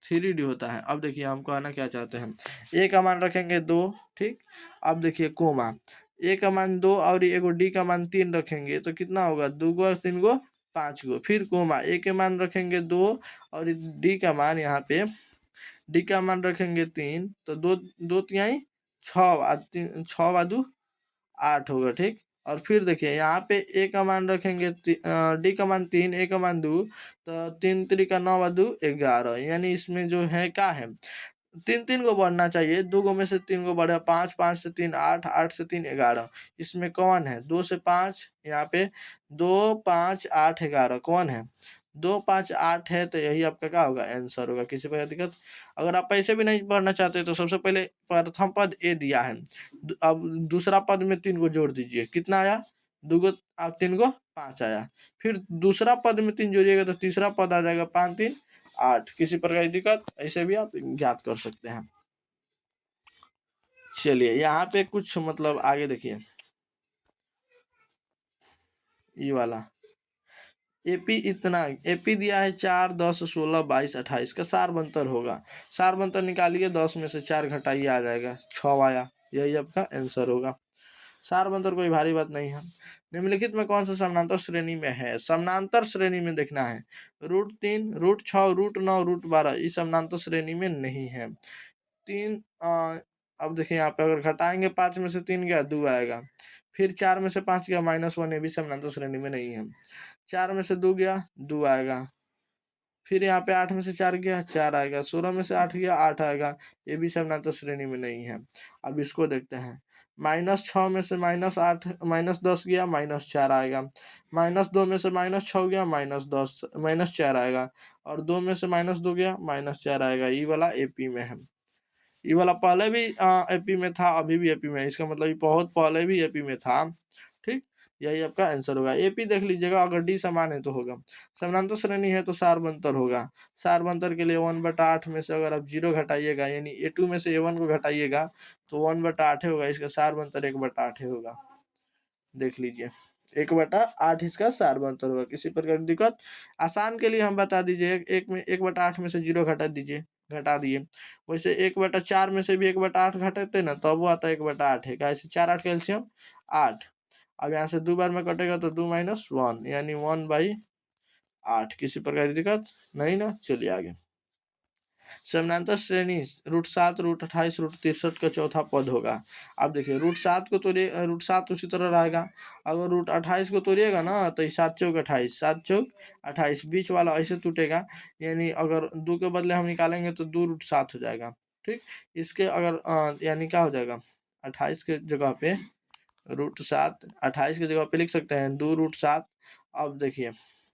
3d होता है। अब देखिए हमको आना क्या चाहते हैं, ए का मान रखेंगे 2। ठीक, अब देखिए कोमा, ए का मान 2 और एगो डी का मान 3 रखेंगे तो कितना होगा, 2 गो 3 गो 5 गो। फिर कोमा, ए के मान रखेंगे 2 और डी का मान यहाँ पे, डी का मान रखेंगे 3, तो 2 2 तिहाई 6, 6 2 8 होगा। ठीक, और फिर देखिए यहाँ पे ए का मान रखेंगे डी का मान 3, ए का मान 2, तो 3 3 का 9 2 11, यानी इसमें जो है क्या है, 3 3 को बढ़ना चाहिए, 2 गो में से 3 को बढ़ा, 5 5 से 3 8, 8 से 3 11, इसमें कौन है, 2 से 5 यहाँ पे 2 5 8 11 कौन है, 2 5 8 है, तो यही आपका क्या होगा, आंसर होगा। किसी प्रकार दिक्कत, अगर आप ऐसे भी नहीं पढ़ना चाहते तो सबसे पहले प्रथम पद ए दिया है, अब दूसरा पद में 3 को जोड़ दीजिए, कितना आया, 2 गो, अब 3 को 5 आया, फिर दूसरा पद में 3 जोड़िएगा तो तीसरा पद आ जाएगा 5 3 8। किसी प्रकार की दिक्कत, ऐसे भी आप ज्ञात कर सकते हैं। चलिए यहाँ पे कुछ मतलब आगे देखिए, ये वाला एपी इतना, एपी दिया है 4 10 16 22 28 का सारबंतर होगा। सारबंतर निकालिए, 10 में से 4 घटाइए, आ जाएगा 6 आया, यही आपका आंसर होगा। सारबंतर कोई भारी बात नहीं है। निम्नलिखित में कौन सा समानांतर श्रेणी में है, समानांतर श्रेणी में देखना है, √3 √6 √9 √12, इस समानांतर श्रेणी में नहीं है। 3 अब देखिए यहाँ पे अगर घटाएंगे 5 में से 3 गया 2 आएगा, फिर 4 में से 5 गया -1, ये भी समानांतर श्रेणी में नहीं है। 4 में से 2 गया 2 आएगा, फिर यहाँ पे 8 में से 4 गया 4 आएगा, 16 में से 8 गया 8 आएगा, ये भी समानांतर श्रेणी में नहीं है। अब इसको देखते हैं, -6 में से -8 -10 गया -4 आएगा, -2 में से -6 गया -10 -4 आएगा, और 2 में से -2 गया -4 आएगा। ये वाला एपी में है, ये वाला पहले भी एपी में था, अभी भी एपी में है, इसका मतलब ये बहुत पहले भी एपी में था। ठीक, यही आपका आंसर होगा। एपी देख लीजिएगा, अगर डी समान है तो होगा, समानांतर श्रेणी है तो सारबंतर होगा। सारबंतर के लिए 1/8 में से अगर आप 0 घटाइएगा, यानी A2 में से A1 को घटाइएगा तो 1/8 होगा, इसका सारबंतर 1/8 होगा। देख लीजिए 1/8 इसका सारबंतर होगा। किसी प्रकार की दिक्कत, आसान के लिए हम बता दीजिए, 1/8 में से 0 घटा दीजिए, घटा दिए। वैसे 1/4 में से भी 1/8 घटाते ना, तब वो आता है 1/8 है, कैसे 4 8 कैल्शियम 8। अब यहाँ से 2 बार में कटेगा तो 2 - 1 यानी 1/8। किसी प्रकार की दिक्कत नहीं ना, चलिए आगे। समानांतर श्रेणी √7 √28 √63 का चौथा पद होगा। अब देखिए √7 को तोड़िए, √7 उसी तरह रहेगा, अगर √28 को तोड़िएगा ना तो 7 चौक 28, 7 चौक 28, बीच वाला ऐसे टूटेगा, यानी अगर 2 के बदले हम निकालेंगे तो 2 √7 हो जाएगा। ठीक, इसके अगर यानी क्या हो जाएगा, 28 के जगह पे √7, 28 की जगह पे लिख सकते हैं 2 √7। अब देखिए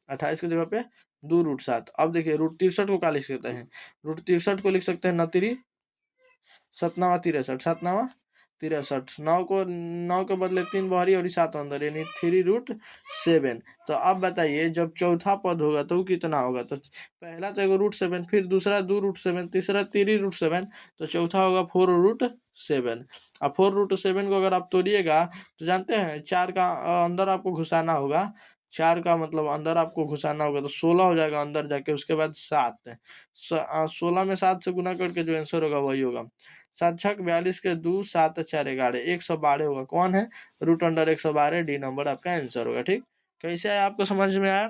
28 की जगह पे 2 √7। अब देखिए √63 को क्या लिख सकते हैं, √63 को लिख सकते हैं 9 7 63, 7 9 के बदले 3 बाहरी और 7 अंदर, यानी 3√7। तो अब बताइए जब चौथा पद होगा तो कितना होगा, तो पहला तो एगो √7, फिर दूसरा 2 √7, तीसरा 3 √7, तो चौथा होगा 4 √7। अब 4 √7 को अगर आप तोड़िएगा तो जानते हैं 4 का अंदर आपको घुसाना होगा, 4 का मतलब अंदर आपको घुसाना होगा तो 16 हो जाएगा अंदर जाके, उसके बाद 7, 16 में 7 से गुना करके जो आंसर होगा वही होगा। 7 छक 42 के 2 7 4 11 112 होगा। कौन है, √112, डी नंबर आपका आंसर होगा। ठीक, कैसे आया आपको समझ में आया,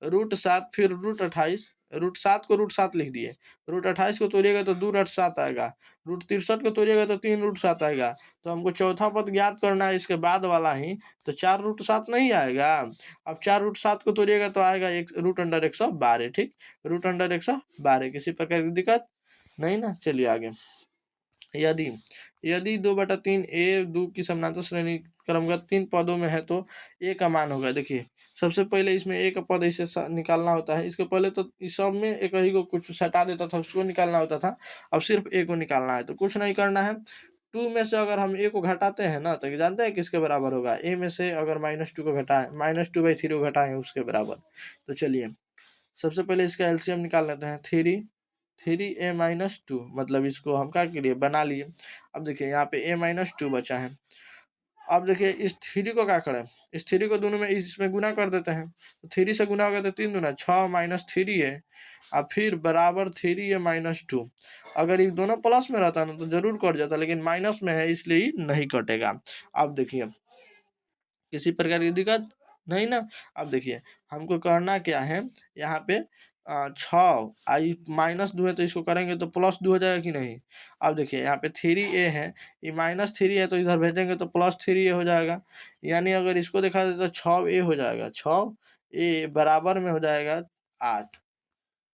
√7 फिर √28, √7 को √7 लिख दिए, √28 को तोड़िएगा तो 2 √7 आएगा, √63 को तोड़िएगा तो 3 √7 आएगा। तो हमको चौथा पद ज्ञात करना है इसके बाद वाला ही, तो 4 √7 नहीं आएगा। अब 4 √7 को तोड़िएगा तो आएगा √112। ठीक, √112। किसी प्रकार की दिक्कत नहीं ना, चलिए आगे। यदि यदि 2/3 ए दो की समानांतर श्रेणी क्रमगत 3 पदों में है तो ए का मान होगा। देखिए सबसे पहले इसमें ए का पद ऐसे निकालना होता है। इसके पहले तो इस सब में एक ही को कुछ हटा देता था, उसको निकालना होता था। अब सिर्फ ए को निकालना है, तो कुछ नहीं करना है। 2 में से अगर हम ए को घटाते हैं ना, तो जानते हैं किसके बराबर होगा। ए में से अगर -2 को घटाएं, -2/3 को घटाएं उसके बराबर। तो चलिए सबसे पहले इसका एलसीएम निकाल लेते हैं। 3a-2 मतलब इसको हम क्या करिए बना लिए। अब देखिए यहाँ पे a-2 बचा है। अब देखिए इस 3 को क्या करें, इस 3 को दोनों में इसमें गुना कर देते हैं। तो 3 से गुना होगा तो 3 दूना 6 - 3 है, और फिर बराबर 3a-2। अगर ये दोनों प्लस में रहता ना तो जरूर कट जाता, लेकिन माइनस में है इसलिए नहीं कटेगा। अब देखिए किसी प्रकार की दिक्कत नहीं ना। अब देखिए हमको करना क्या है, यहाँ पे 6 आई -2 है तो इसको करेंगे तो +2 हो जाएगा कि नहीं। अब देखिए यहाँ पे 3a है, ये -3 है तो इधर भेजेंगे तो +3a हो जाएगा। यानी अगर इसको देखा जाए तो 6a हो जाएगा। 6a बराबर में हो जाएगा 8,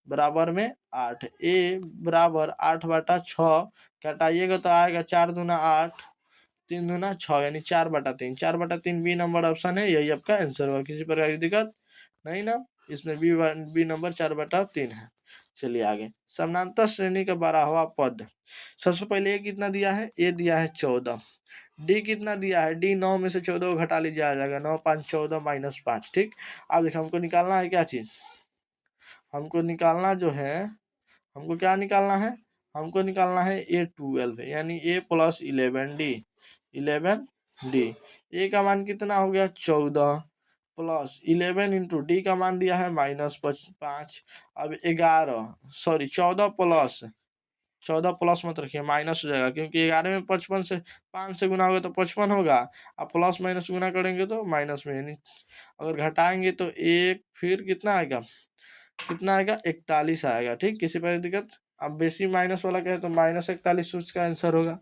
बराबर में 8। a बराबर 8/6 घटाइएगा तो आएगा 4 दूना 8, 3 दूना 6 यानी 4/3। 4/3 बी नंबर ऑप्शन है, यही आपका आंसर होगा। किसी प्रकार की दिक्कत नहीं ना, इसमें बी नंबर 4/3 है। चलिए आगे, समानांतर श्रेणी का 12वां पद। सबसे पहले ए कितना दिया है, ए दिया है 14। डी कितना दिया है, डी 9 में से 14 को घटा लीजिए, आ जाएगा 9 - 5 = 14 -5। ठीक, अब देखिए हमको निकालना है क्या चीज, हमको निकालना जो है, हमको क्या निकालना है, हमको निकालना है A12 यानी A + 11D। ए का मान कितना हो गया 14 + 11 इंटू डी का मान दिया है -5। अब 14 प्लस मत रखिए, माइनस हो जाएगा, क्योंकि 11 में 55 से 5 से गुना होगा तो 55 होगा। अब प्लस माइनस गुना करेंगे तो माइनस में, यानी अगर घटाएंगे तो एक, फिर कितना आएगा, 41 आएगा। ठीक, किसी पर दिक्कत। अब बेसी माइनस वाला कहे तो -41 उसका आंसर होगा।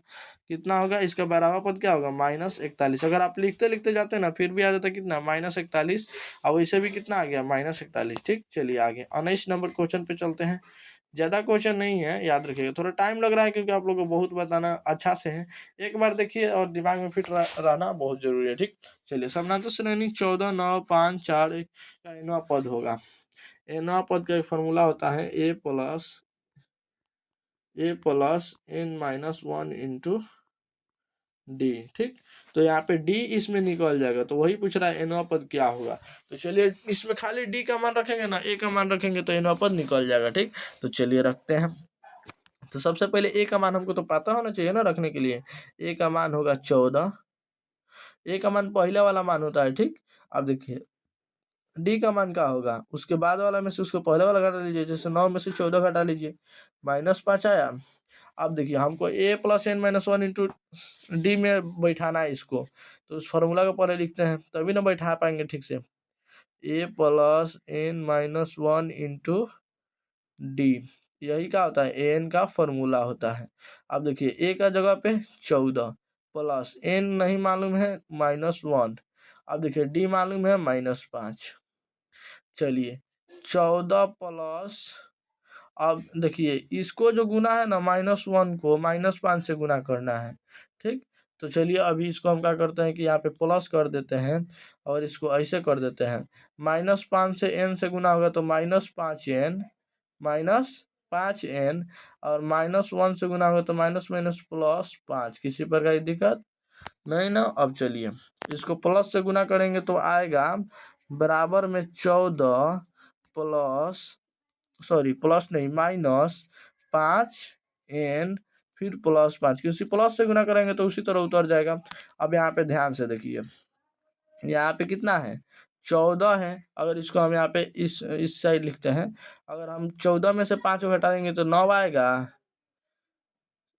कितना होगा, इसका 12वां पद क्या होगा -41। अगर आप लिखते लिखते जाते ना फिर भी आ जाता कितना -41, और वैसे भी कितना आ गया -41। ठीक, चलिए आगे 19 नंबर क्वेश्चन पे चलते हैं। ज्यादा क्वेश्चन नहीं है, याद रखिएगा, थोड़ा टाइम लग रहा है क्योंकि आप लोग को बहुत बताना अच्छा से है। एक बार देखिए और दिमाग में फिट रहना बहुत जरूरी है। ठीक, चलिए समानांतर श्रेणी 14 9 5 4 का एनवा पद होगा। एनवा पद का एक फॉर्मूला होता है a plus n-1 into D. ठीक, तो यहाँ पे डी इसमें निकल जाएगा, तो वही पूछ रहा है एनवा पद क्या होगा। तो चलिए इसमें खाली डी का मान रखेंगे ना, ए का मान रखेंगे तो एनवा पद निकल जाएगा। ठीक, तो चलिए रखते हैं। तो सबसे पहले ए का मान हमको तो पता होना चाहिए ना रखने के लिए। ए का मान होगा 14, ए का मान पहले वाला मान होता है। ठीक, अब देखिए डी का मान क्या होगा, उसके बाद वाला में से उसको पहले वाला घटा लीजिए। जैसे 9 में से 14 घटा लीजिए, -5 आया। अब देखिए हमको a + n-1 इंटू डी में बैठाना है इसको, तो उस फॉर्मूला को पहले लिखते हैं तभी ना बैठा पाएंगे ठीक से। a + n-1 इंटू डी, यही क्या होता है, an का फॉर्मूला होता है। अब देखिए a का जगह पे 14 प्लस n नहीं मालूम है -1। अब देखिए डी मालूम है -5। चलिए 14 प्लस, अब देखिए इसको जो गुना है ना -1 को -5 से गुना करना है। ठीक, तो चलिए अभी इसको हम क्या करते हैं कि यहाँ पे प्लस कर देते हैं और इसको ऐसे कर देते हैं। -5 से n से गुना होगा तो -5n, -5n, और -1 से गुना होगा तो +5। किसी प्रकार की दिक्कत नहीं ना। अब चलिए इसको प्लस से गुना करेंगे तो आएगा बराबर में 14 प्लस नहीं -5n, फिर +5, क्योंकि प्लस से गुना करेंगे तो उसी तरह उतर जाएगा। अब यहाँ पे ध्यान से देखिए, यहाँ पे कितना है 14 है। अगर इसको हम यहाँ पे इस साइड लिखते हैं, अगर हम 14 में से 5 को घटा देंगे तो 9 आएगा।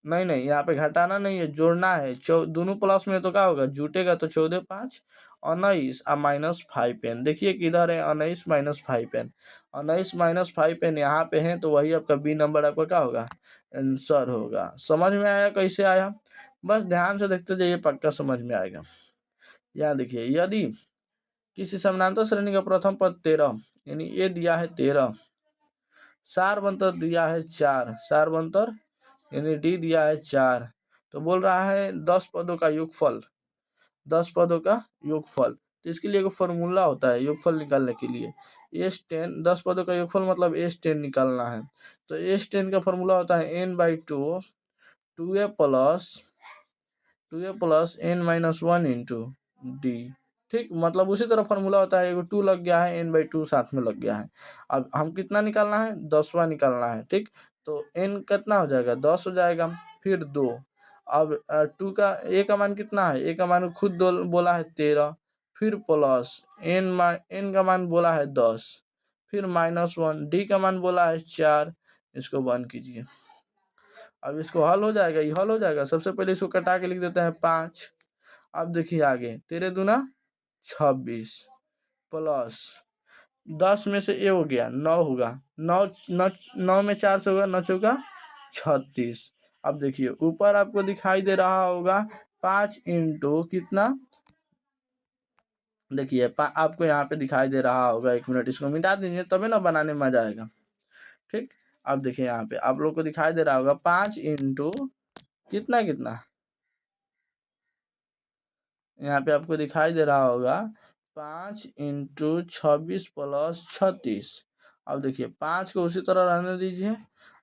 नहीं नहीं, यहाँ पे घटाना नहीं है, जोड़ना है। दोनों प्लस में तो क्या होगा, जुटेगा तो 14 5 19 और -5n। देखिए किधर है 19 -5n, 19 -5n यहाँ पे है, तो वही आपका बी नंबर आपका क्या होगा, आंसर होगा। समझ में आया कैसे आया, बस ध्यान से देखते जाइए, पक्का समझ में आएगा। यहाँ देखिए यदि किसी समानांतर श्रेणी का प्रथम पद 13 यानी ये दिया है 13, सारबंतर दिया है 4, सारबंतर यानी डी दिया है 4, तो बोल रहा है 10 पदों का योगफल, 10 पदों का योगफल। तो इसके लिए एक फॉर्मूला होता है योगफल निकालने के लिए। S10 10 पदों का योगफल मतलब S10 निकालना है। तो S10 का फॉर्मूला होता है n/2 2a+n-1 इंटू डी। ठीक, मतलब उसी तरह फॉर्मूला होता है, एगो 2 लग गया है, n/2 साथ में लग गया है। अब हम कितना निकालना है, 10वां निकालना है। ठीक, तो n कितना हो जाएगा, 10 हो जाएगा, फिर 2। अब 2 का a का मान कितना है, a का मान खुद बोला है 13, फिर प्लस n का मान बोला है 10, फिर -1, d का मान बोला है 4। इसको 1 कीजिए। अब इसको हल हो जाएगा, ये हल हो जाएगा। सबसे पहले इसको कटा के लिख देते हैं 5। अब देखिए आगे, 13 दूना 26 प्लस 10 में से ए हो गया 9 होगा, 9 में 4 से होगा, 9 चौका 36। अब देखिए ऊपर आपको दिखाई दे रहा होगा 5 इंटू कितना, देखिए आपको यहाँ पे दिखाई दे रहा होगा, 1 मिनट इसको मिटा दीजिए तभी ना बनाने में मजा आएगा। ठीक, अब देखिए यहाँ पे आप लोग को दिखाई दे रहा होगा 5 इंटू कितना कितना, यहाँ पे आपको दिखाई दे रहा होगा 5 इंटू 26 प्लस 36। अब देखिए 5 को उसी तरह रहने दीजिए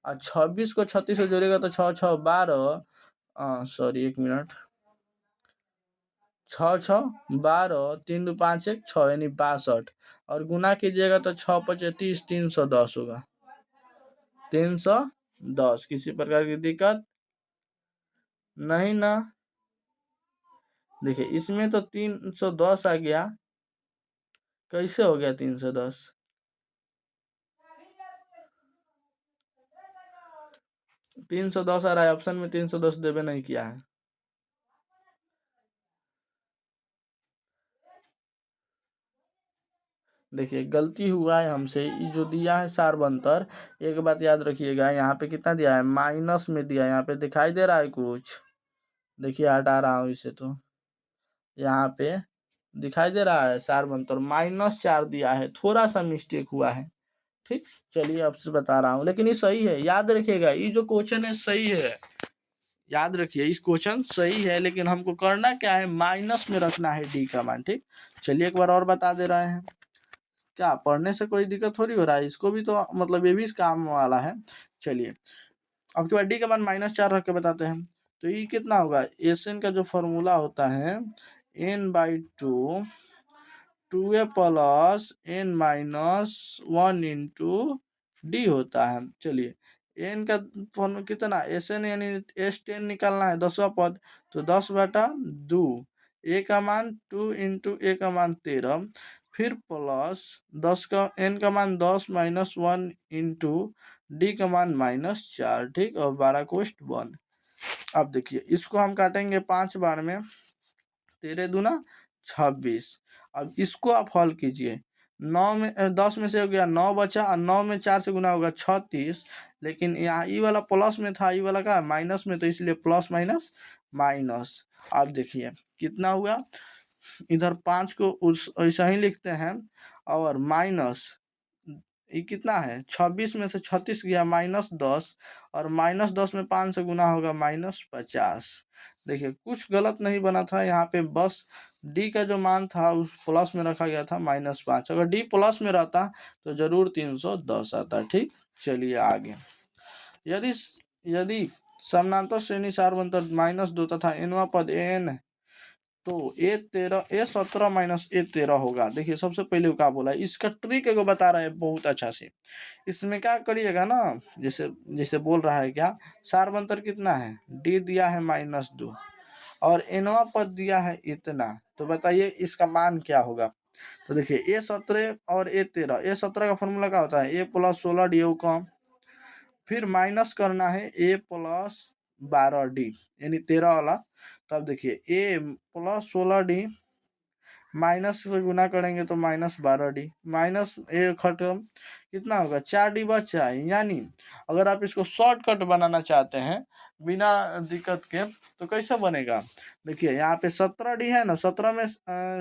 और 26 को 36 से जोड़ेगा तो 6 6 12, सॉरी 1 मिनट, 6 6 12, 3 2 5 1 6 यानी 62, और गुना कीजिएगा तो 6 5 30, 310 होगा, 310। किसी प्रकार की दिक्कत नहीं ना, देखिए इसमें तो 310 आ गया, कैसे हो गया 310, 310 आ रहा है ऑप्शन में, 310 देवे नहीं किया है। देखिए गलती हुआ है हमसे, ये जो दिया है सारबंतर, एक बात याद रखिएगा, यहाँ पे कितना दिया है, माइनस में दिया है। यहाँ पे दिखाई दे रहा है कुछ, देखिए हटा रहा हूँ इसे, तो यहाँ पे दिखाई दे रहा है सारबंतर -4 दिया है, थोड़ा सा मिस्टेक हुआ है। ठीक, चलिए आपसे बता रहा हूँ, लेकिन ये सही है, याद रखिएगा ये जो क्वेश्चन है सही है, याद रखिए इस क्वेश्चन सही है, लेकिन हमको करना क्या है, माइनस में रखना है डी का मान। ठीक, चलिए एक बार और बता दे रहे हैं, क्या पढ़ने से कोई दिक्कत थोड़ी हो रहा है, इसको भी तो मतलब ये भी काम वाला है। चलिए अब के बाद डी का मान -4 रख के बताते हैं। तो ये कितना होगा, एस एन का जो फॉर्मूला होता है n/2 2a+n-1 इंटू डी होता है। चलिए एन का फॉर्मूला कितना, एस एन यानी S10 निकालना है 10वां पद, तो 10/2, ए का मान 2 इंटू ए का मान 13, फिर प्लस 10 का एन का मान 10 -1 इंटू डी का मान -4। ठीक, और 12 कोष्ट 1। अब देखिए इसको हम काटेंगे 5 बार में, 13 दूना 26। अब इसको आप हल कीजिए, 9 में 10 में से हो गया 9 बचा, और 9 में 4 से गुना होगा 36, लेकिन यहाँ ई वाला प्लस में था, ई वाला का माइनस में, तो इसलिए प्लस माइनस माइनस। अब देखिए कितना हुआ, इधर 5 को उस ऐसा ही लिखते हैं, और माइनस ये कितना है, 26 में से 36 गया -10, और -10 में 5 से गुना होगा -50। देखिए कुछ गलत नहीं बना था यहाँ पे, बस डी का जो मान था उस प्लस में रखा गया था -5। अगर डी प्लस में रहता तो जरूर 310 आता। ठीक, चलिए आगे, यदि यदि समानांतर श्रेणी सारबंतर -2 तथा nवां पद n, तो A17 माइनस A13 होगा। देखिए सबसे पहले क्या बोला, इसका ट्रिक एगो बता रहे हैं बहुत अच्छा से। इसमें क्या करिएगा ना, जैसे जैसे बोल रहा है क्या, सारबंतर कितना है, डी दिया है -2 और एनवा पद दिया है इतना, तो बताइए इसका मान क्या होगा। तो देखिए A17 और A13, A17 का फॉर्मूला क्या होता है, A+16 डी कम, फिर माइनस करना है A+12 डी यानी 13 वाला। तब देखिए A+16 डी माइनस से गुना करेंगे तो -12 डी, माइनस ए खत्म, कितना होगा 4 डी बचा है। यानी अगर आप इसको शॉर्टकट बनाना चाहते हैं बिना दिक्कत के, तो कैसे बनेगा, देखिए यहाँ पे 17 डी है ना, 17 में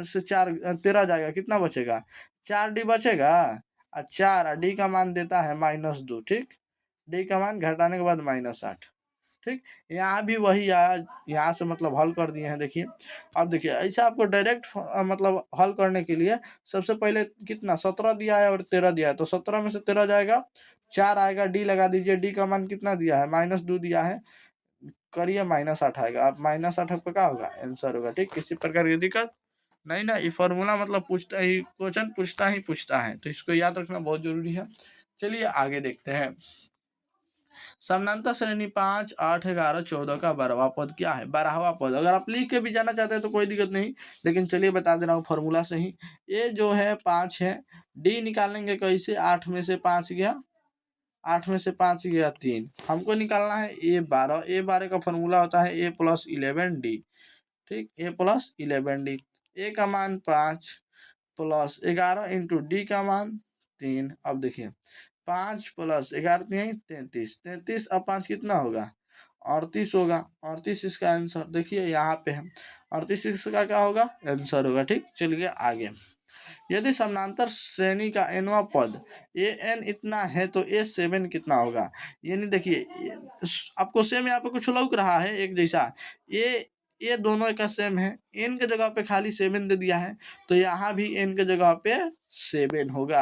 से 4 13 जाएगा, कितना बचेगा 4 डी बचेगा, और 4 डी का मान देता है -2। ठीक, डी का मान घटाने के बाद -8। ठीक, यहाँ भी वही आया, यहाँ से मतलब हल कर दिए हैं। देखिए अब देखिए ऐसा आपको डायरेक्ट मतलब हल करने के लिए सबसे पहले कितना 17 दिया है और 13 दिया है, तो 17 में से 13 जाएगा 4 आएगा, डी लगा दीजिए, डी का मान कितना दिया है -2 दिया है, करिए -8 आएगा। अब -8 आपका क्या होगा, आंसर होगा। ठीक, किसी प्रकार की दिक्कत नहीं ना, ये फॉर्मूला मतलब पूछता ही क्वेश्चन पूछता है, तो इसको याद रखना बहुत जरूरी है। चलिए आगे देखते हैं। समानांतर श्रेणी 5, 8, 11, 14 का 12वां पद क्या है, 12वां पद। अगर आप लिख के भी जाना चाहते हैं तो कोई दिक्कत नहीं, लेकिन चलिए बता दे रहा हूँ फॉर्मूला से ही। ये जो है 5 है, डी निकालेंगे कैसे, 8 में से 5 गया, 8 में से 5 गया 3, हमको निकालना है A12 का फॉर्मूला होता है A + 11D। ठीक, A + 11D, ए का मान 5 + 11 इंटू डी का मान 3। अब देखिए 5 + 11 33, 33 अब 5 कितना होगा, 38 होगा, 38 इसका आंसर। देखिए यहाँ पे है 38 इसका क्या होगा, आंसर होगा। ठीक, चलिए आगे। यदि समानांतर श्रेणी का nवां पद an इतना है तो a7 कितना होगा। यानी देखिए आपको सेम यहाँ पे कुछ लौक रहा है एक जैसा, ये दोनों का सेम है, n के जगह पे खाली 7 दे दिया है, तो यहाँ भी n के जगह पे 7 होगा।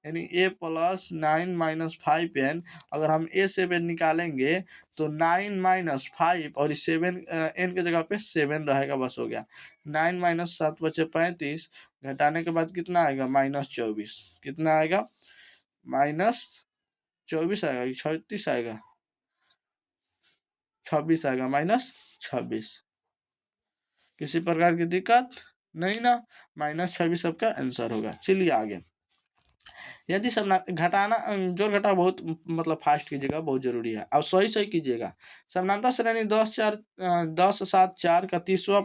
यानी a + 9 - 5n, अगर हम a7 निकालेंगे तो 9 - 5 और 7 n के जगह पे 7 रहेगा, बस हो गया। 9 - 7 बचे 35, घटाने के बाद कितना आएगा, -24। कितना आएगा, -24 आएगा, 36 आएगा, 26 आएगा, -26। किसी प्रकार की दिक्कत नहीं ना, -26 सबका आंसर होगा। चलिए आगे। यदि सब घटाना जोड़ घटा बहुत मतलब फास्ट कीजिएगा, बहुत जरूरी है, अब सही सही कीजिएगा। समानांतर श्रेणी 10, 4, 10, 7, 4 का 30वां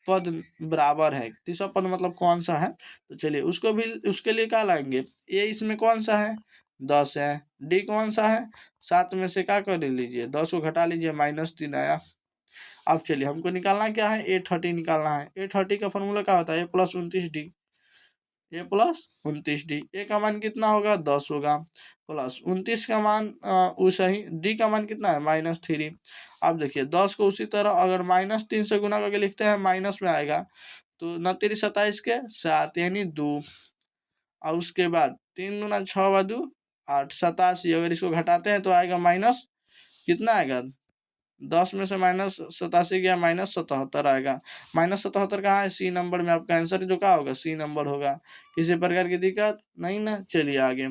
पद बराबर है। 30वां पद मतलब कौन सा है, तो चलिए उसको भी, उसके लिए क्या लाएंगे, ए इसमें कौन सा है, 10 है, डी कौन सा है, 7 में से क्या कर लीजिए, 10 को घटा लीजिए, -3 आया। अब चलिए हमको निकालना क्या है, A30 निकालना है। A30 का फॉर्मूला क्या होता है, A + 29D, A + 29D। ए का मान कितना होगा, 10 होगा, प्लस 29 का मान उसा ही, डी का मान कितना है, -3। अब देखिए 10 को उसी तरह अगर -3 से गुना करके लिखते हैं, माइनस में आएगा, तो 29 27 के 7 यानी 2, और उसके बाद 3 दूना 6 × 2 8, 87। अगर इसको घटाते हैं तो आएगा माइनस, कितना आएगा, 10 में से -87 गया, -77 आएगा। -77 कहाँ है, सी नंबर में, आपका आंसर जो क्या होगा, सी नंबर होगा। किसी प्रकार की दिक्कत नहीं ना, चलिए आगे।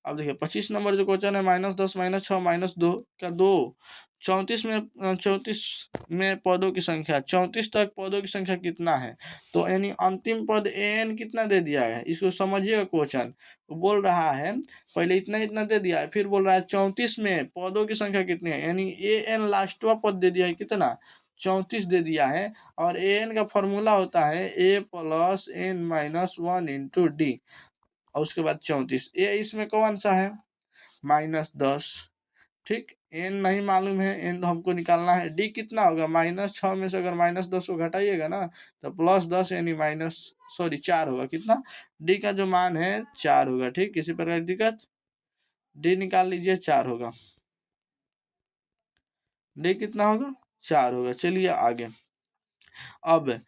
अब देखिए 25 नंबर जो क्वेश्चन है, -10 -6 -2 का 2, 34 में 34 में पदों की संख्या, 34 तक पदों की संख्या कितना है, तो यानी अंतिम पद an कितना दे दिया है, इसको समझिएगा। क्वेश्चन बोल रहा है पहले इतना इतना दे दिया है, फिर बोल रहा है 34 में पदों की संख्या कितनी है, यानी an लास्टवा पद दे दिया है, कितना 34 दे दिया है। और an का फॉर्मूला होता है A + n - 1 इंटू डी, और उसके बाद 34। ए इसमें कौन सा है, -10। ठीक, एन नहीं मालूम है, एन तो हमको निकालना है। डी कितना होगा, -6 में से अगर -10 को घटाइएगा ना, तो +10 यानी -4 होगा। कितना, डी का जो मान है 4 होगा। ठीक, किसी प्रकार की दिक्कत, डी निकाल लीजिए, 4 होगा, डी कितना होगा, 4 होगा। चलिए आगे। अब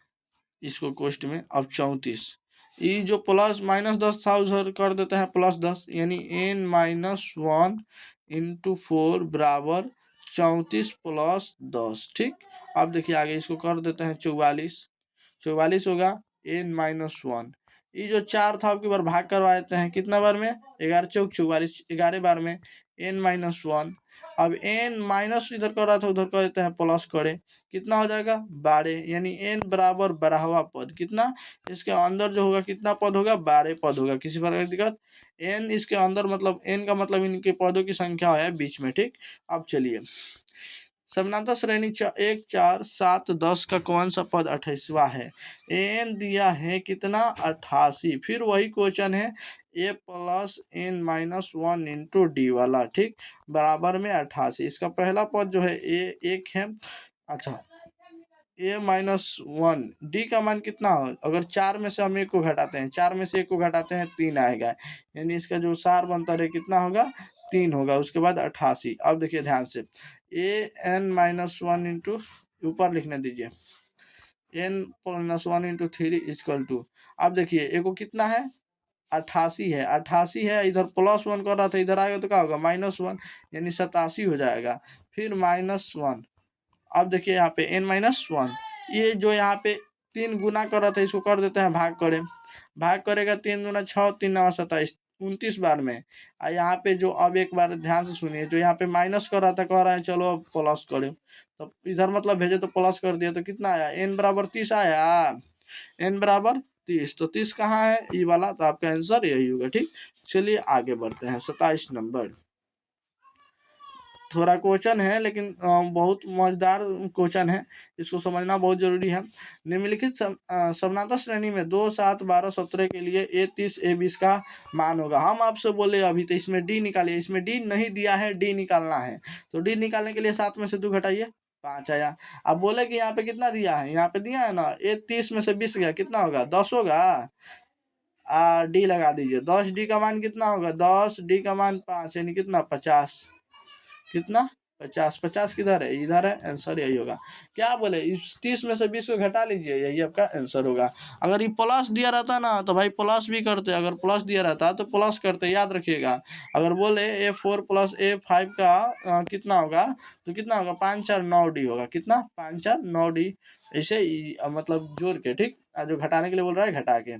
इसको कोष्ट में, अब 34, ये जो +-10 था उधर कर देते हैं +10, यानी n - 1 इंटू 4 बराबर 34 + 10। ठीक, अब देखिए आगे इसको कर देते हैं 44 होगा, n - 1, ये जो 4 था आपकी बार भाग करवा देते हैं, कितना बार में, 11 चौक 44, 11 बार में n - 1। अब n माइनस इधर कर रहा था उधर कर देते हैं प्लस करे, कितना हो जाएगा, 12, यानी n बराबर 12वां पद। कितना, इसके अंदर जो होगा कितना पद होगा, 12 पद होगा। किसी प्रकार की दिक्कत, n इसके अंदर मतलब n का मतलब इनके पदों की संख्या है बीच में। ठीक, अब चलिए समानांतर श्रेणी 1, 4, 7, 10 का कौन सा पद 28वां है। एन दिया है कितना, 88। फिर वही क्वेश्चन है A + n - 1 इंटू डी वाला। ठीक, बराबर में 88। इसका पहला पद जो है ए 1 है, अच्छा A - 1, डी का मान कितना हो, अगर 4 में से हम 1 को घटाते हैं, 4 में से 1 को घटाते हैं 3 आएगा, यानी इसका जो सार बनता है कितना होगा, 3 होगा। उसके बाद 88। अब देखिए ध्यान से, an-1 इंटू ऊपर लिखने दीजिए n+1 इंटू 3 इक्वल टू, अब देखिए एको कितना है 88 है, 88 है, इधर +1 कर रहा था, इधर आएगा तो क्या होगा -1 यानी 87 हो जाएगा। फिर -1, अब देखिए यहाँ पे n-1, ये जो यहाँ पे 3 गुना कर रहा था इसको कर देते हैं भाग करें, भाग करेगा 3 दूना 6, 3 नवा 27, 29 बार में। यहाँ पे जो अब एक बार ध्यान से सुनिए, जो यहाँ पे माइनस कर रहा था कह रहा है चलो अब प्लस करें, तो इधर मतलब भेजे तो प्लस कर दिया, तो कितना आया n बराबर 30 आया, n बराबर 30, तो 30 कहाँ है ये वाला, तो आपका आंसर यही होगा। ठीक, चलिए आगे बढ़ते हैं 27 नंबर। थोड़ा क्वेश्चन है लेकिन बहुत मजेदार क्वेश्चन है, इसको समझना बहुत जरूरी है। निम्नलिखित समानांतर श्रेणी में 2, 7, 12, 17 के लिए A30 A20 का मान होगा। हम आपसे बोले अभी तो इसमें डी निकालिए, इसमें डी नहीं दिया है, डी निकालना है, तो डी निकालने के लिए 7 में से 2 घटाइए, 5 आया। अब बोले कि यहाँ पे कितना दिया है, यहाँ पे दिया है ना A30 में से 20 गया, कितना होगा 10 होगा, डी लगा दीजिए, 10 डी का मान कितना होगा 10, डी का मान 5 यानी कितना 50, कितना 50, 50 किधर है, इधर है, आंसर यही होगा। क्या बोले इस 30 में से 20 को घटा लीजिए, यही आपका आंसर होगा। अगर ये प्लस दिया रहता ना तो भाई प्लस भी करते, अगर प्लस दिया रहता तो प्लस करते, याद रखिएगा। अगर बोले A4 + A5 का कितना होगा, तो कितना होगा 5, 4, 9 डी होगा, कितना 5, 4, 9 डी, ऐसे मतलब जोड़ के। ठीक, जो घटाने के लिए बोल रहा है घटा के।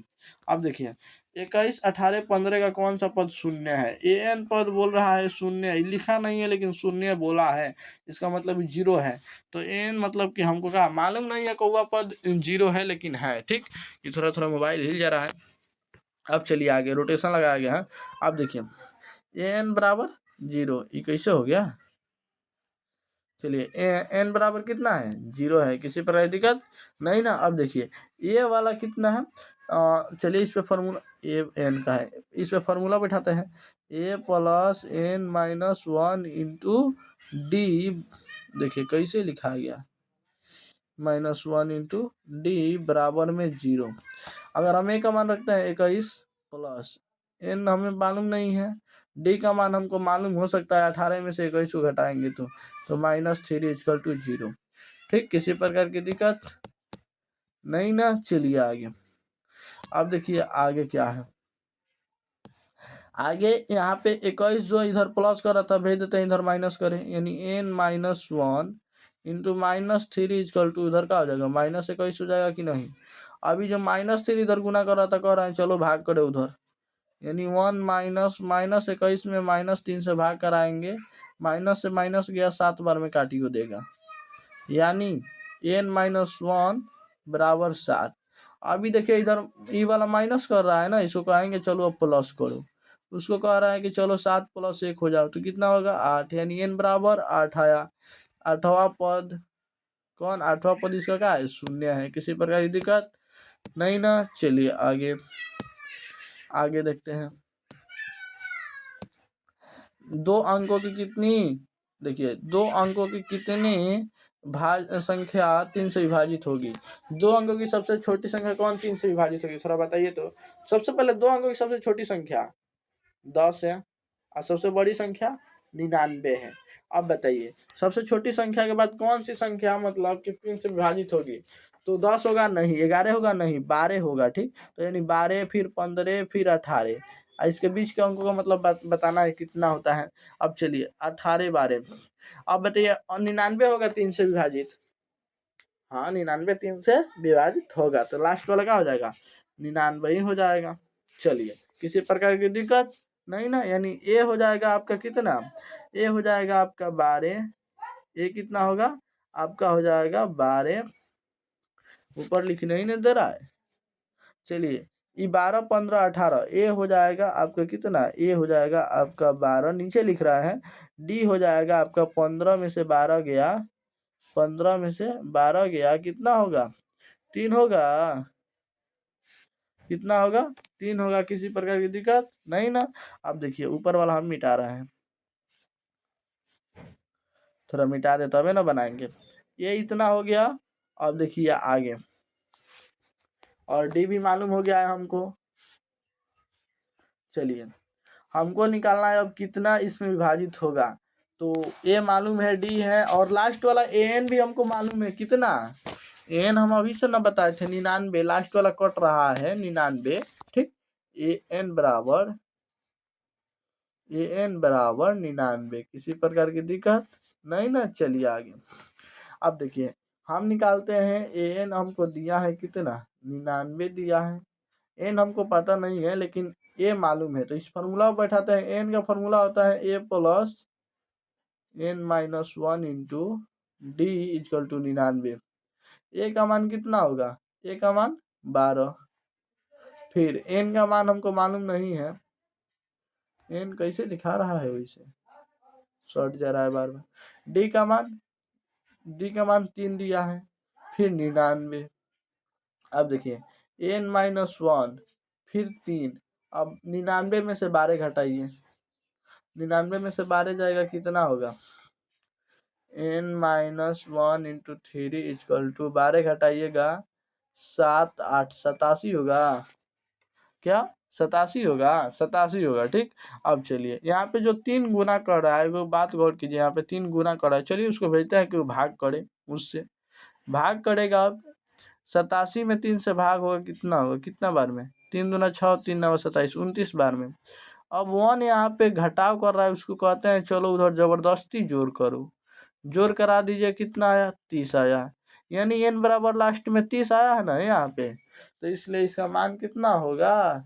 अब देखिए 21, 18, 15 का कौन सा पद शून्य है, an पद बोल रहा है शून्य है, लिखा नहीं है लेकिन शून्य बोला है, इसका मतलब 0 है, तो n मतलब कि हमको क्या मालूम नहीं है कौवा पद 0 है लेकिन है। ठीक, ये थोड़ा थोड़ा मोबाइल हिल जा रहा है। अब चलिए आगे रोटेशन लगाया गया है। अब देखिए an बराबर 0, ये कैसे हो गया, चलिए n बराबर कितना है 0 है, किसी प्रकार की दिक्कत नहीं ना। अब देखिए ये वाला कितना है, चलिए इस पे फार्मूला, ये n का है, इस पे फार्मूला बैठाते हैं, a + n-1 इंटू डी, देखिए कैसे लिखा गया -1 इंटू डी बराबर में 0। अगर हम a का मान रखते हैं 21 प्लस n हमें मालूम नहीं है, डी का मान हमको मालूम हो सकता है, 18 में से 21 को घटाएंगे तो -3 = 0। ठीक, किसी प्रकार की दिक्कत नहीं ना। चलिए आगे, अब देखिए आगे क्या है, आगे यहाँ पे 21 जो इधर प्लस कर रहा था भेज देते हैं इधर माइनस करें, यानी n-1 इंटू -3 = इधर का हो जाएगा -21 हो जाएगा कि नहीं। अभी जो -3 इधर गुना कर रहा था कह रहे हैं चलो भाग करे उधर, यानी 1 -21 में -3 से भाग कराएंगे, माइनस से माइनस गया 7 बार में काटी को देगा, यानी n-1 बराबर 7। अभी देखिए इधर ये वाला माइनस कर रहा है ना, इसको कहेंगे चलो अब प्लस करो, उसको कह रहा है कि चलो 7 + 1 हो जाओ, तो कितना होगा 8, यानी n बराबर 8 आया। 8वां पद कौन, 8वां पद इसका क्या है शून्य है, किसी प्रकार की दिक्कत नहीं ना। चलिए आगे, आगे देखते हैं 2 अंकों की कितनी, देखिए 2 अंकों की कितनी संख्या 3 से विभाजित होगी। 2 अंकों की सबसे छोटी संख्या कौन 3 से विभाजित होगी, थोड़ा बताइए तो। सबसे पहले 2 अंकों की सबसे छोटी संख्या 10 है और सबसे बड़ी संख्या 99 है। अब बताइए सबसे छोटी संख्या के बाद कौन सी संख्या मतलब कि 3 से विभाजित होगी, तो 10 होगा नहीं, 11 होगा नहीं, 12 होगा। ठीक, तो यानी 12 फिर 15 फिर 18, इसके बीच के अंकों का मतलब बताना है कितना होता है। अब चलिए 18 12, अब बताइए 99 होगा 3 से विभाजित, हाँ 99 3 से विभाजित होगा, तो लास्ट वाला क्या हो जाएगा 99 ही हो जाएगा। चलिए किसी प्रकार की दिक्कत नहीं ना, यानी ए हो जाएगा आपका कितना, ए हो जाएगा आपका 12, ए कितना होगा आपका हो जाएगा 12, ऊपर लिखने ही नहीं दे रहा है। चलिए ये 12 15 18, ए हो जाएगा आपका कितना, ए हो जाएगा आपका 12, नीचे लिख रहा है, डी हो जाएगा आपका 15 में से 12 गया, 15 में से 12 गया, कितना होगा 3 होगा, कितना होगा 3 होगा, किसी प्रकार की दिक्कत नहीं ना। अब देखिए ऊपर वाला हम मिटा रहे हैं, थोड़ा मिटा दे तबे ना बनाएंगे, ये इतना हो गया। अब देखिए आगे, और डी भी मालूम हो गया है हमको। चलिए हमको निकालना है अब कितना इसमें विभाजित होगा, तो ए मालूम है, डी है, और लास्ट वाला ए एन भी हमको मालूम है। कितना ए एन हम अभी से न बताए थे, 99। लास्ट वाला कट रहा है 99, ठीक। ए एन बराबर 99। किसी प्रकार की दिक्कत नहीं ना। चलिए आगे। अब देखिए हम निकालते हैं, ए एन हमको दिया है कितना, 99 दिया है। एन हमको पता नहीं है लेकिन ए मालूम है, तो इस फार्मूला को बैठाते हैं। एन का फार्मूला होता है A plus N minus 1 into D equal to 99। A का मान कितना होगा, ए का मान 12। फिर एन का मान हमको मालूम नहीं है, एन कैसे दिखा रहा है वैसे शॉर्ट जा रहा है बार बार। डी का मान 3 दिया है, फिर 99। अब देखिए एन माइनस 1 फिर 3। अब 99 में से 12 घटाइए, 99 में से 12 जाएगा कितना होगा, N minus 1 into 3 is equal to 12 घटाइएगा 7 8 87 होगा क्या, 87 होगा, 87 होगा, ठीक। अब चलिए यहाँ पे जो 3 गुना कर रहा है वो बात गौर कीजिए, यहाँ पे 3 गुना कर रहा है। चलिए उसको भेजते हैं कि वो भाग करे, उससे भाग करेगा। अब 87 में 3 से भाग होगा, कितना होगा, कितना बार में, 3 दूना 6 3 9 27 29 बार में। अब 1 यहाँ पे घटाव कर रहा है, उसको कहते हैं चलो उधर जबरदस्ती जोड़ करो। जोड़ करा दीजिए, कितना आया, 30 आया। यानी एन बराबर लास्ट में 30 आया है ना यहाँ पे, तो इसलिए इसका मान कितना होगा,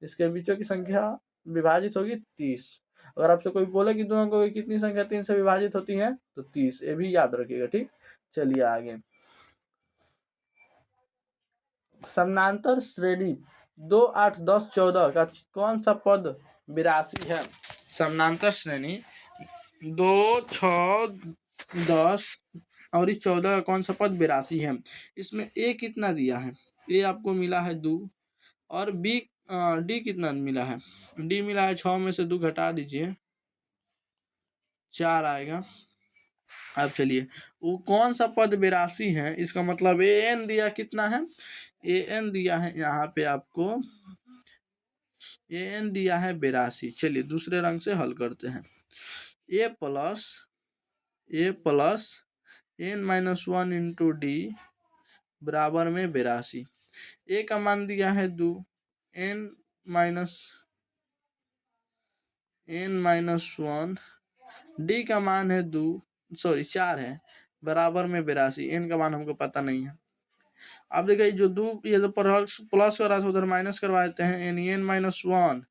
इसके बीचों की संख्या विभाजित होगी 30। अगर आपसे कोई बोले कि दो अंकों की कितनी संख्या 3 से विभाजित होती है, तो 30, ये भी याद रखिएगा, ठीक। चलिए आगे। समानांतर श्रेणी 2 8 10 14 का कौन सा पद 82 है। समानांतर श्रेणी 2 6 10 और 14 का कौन सा पद 82 है। इसमें ए कितना दिया है, ए आपको मिला है 2, और बी डी कितना मिला है, डी मिला है 6 में से 2 घटा दीजिए 4 आएगा। अब चलिए वो कौन सा पद 82 है, इसका मतलब ए एन दिया कितना है, ए एन दिया है यहाँ पे आपको, ए एन दिया है 82। चलिए दूसरे रंग से हल करते हैं। A plus N minus 1 into D बराबर में 82। ए का मान दिया है 2, एन माइनस 1, डी का मान है 4 है, बराबर में 82। एन का मान हमको पता नहीं है। अब देखिए जो ये जो प्लस कर रहा था उधर माइनस करवा देते हैं, एन माइनस 1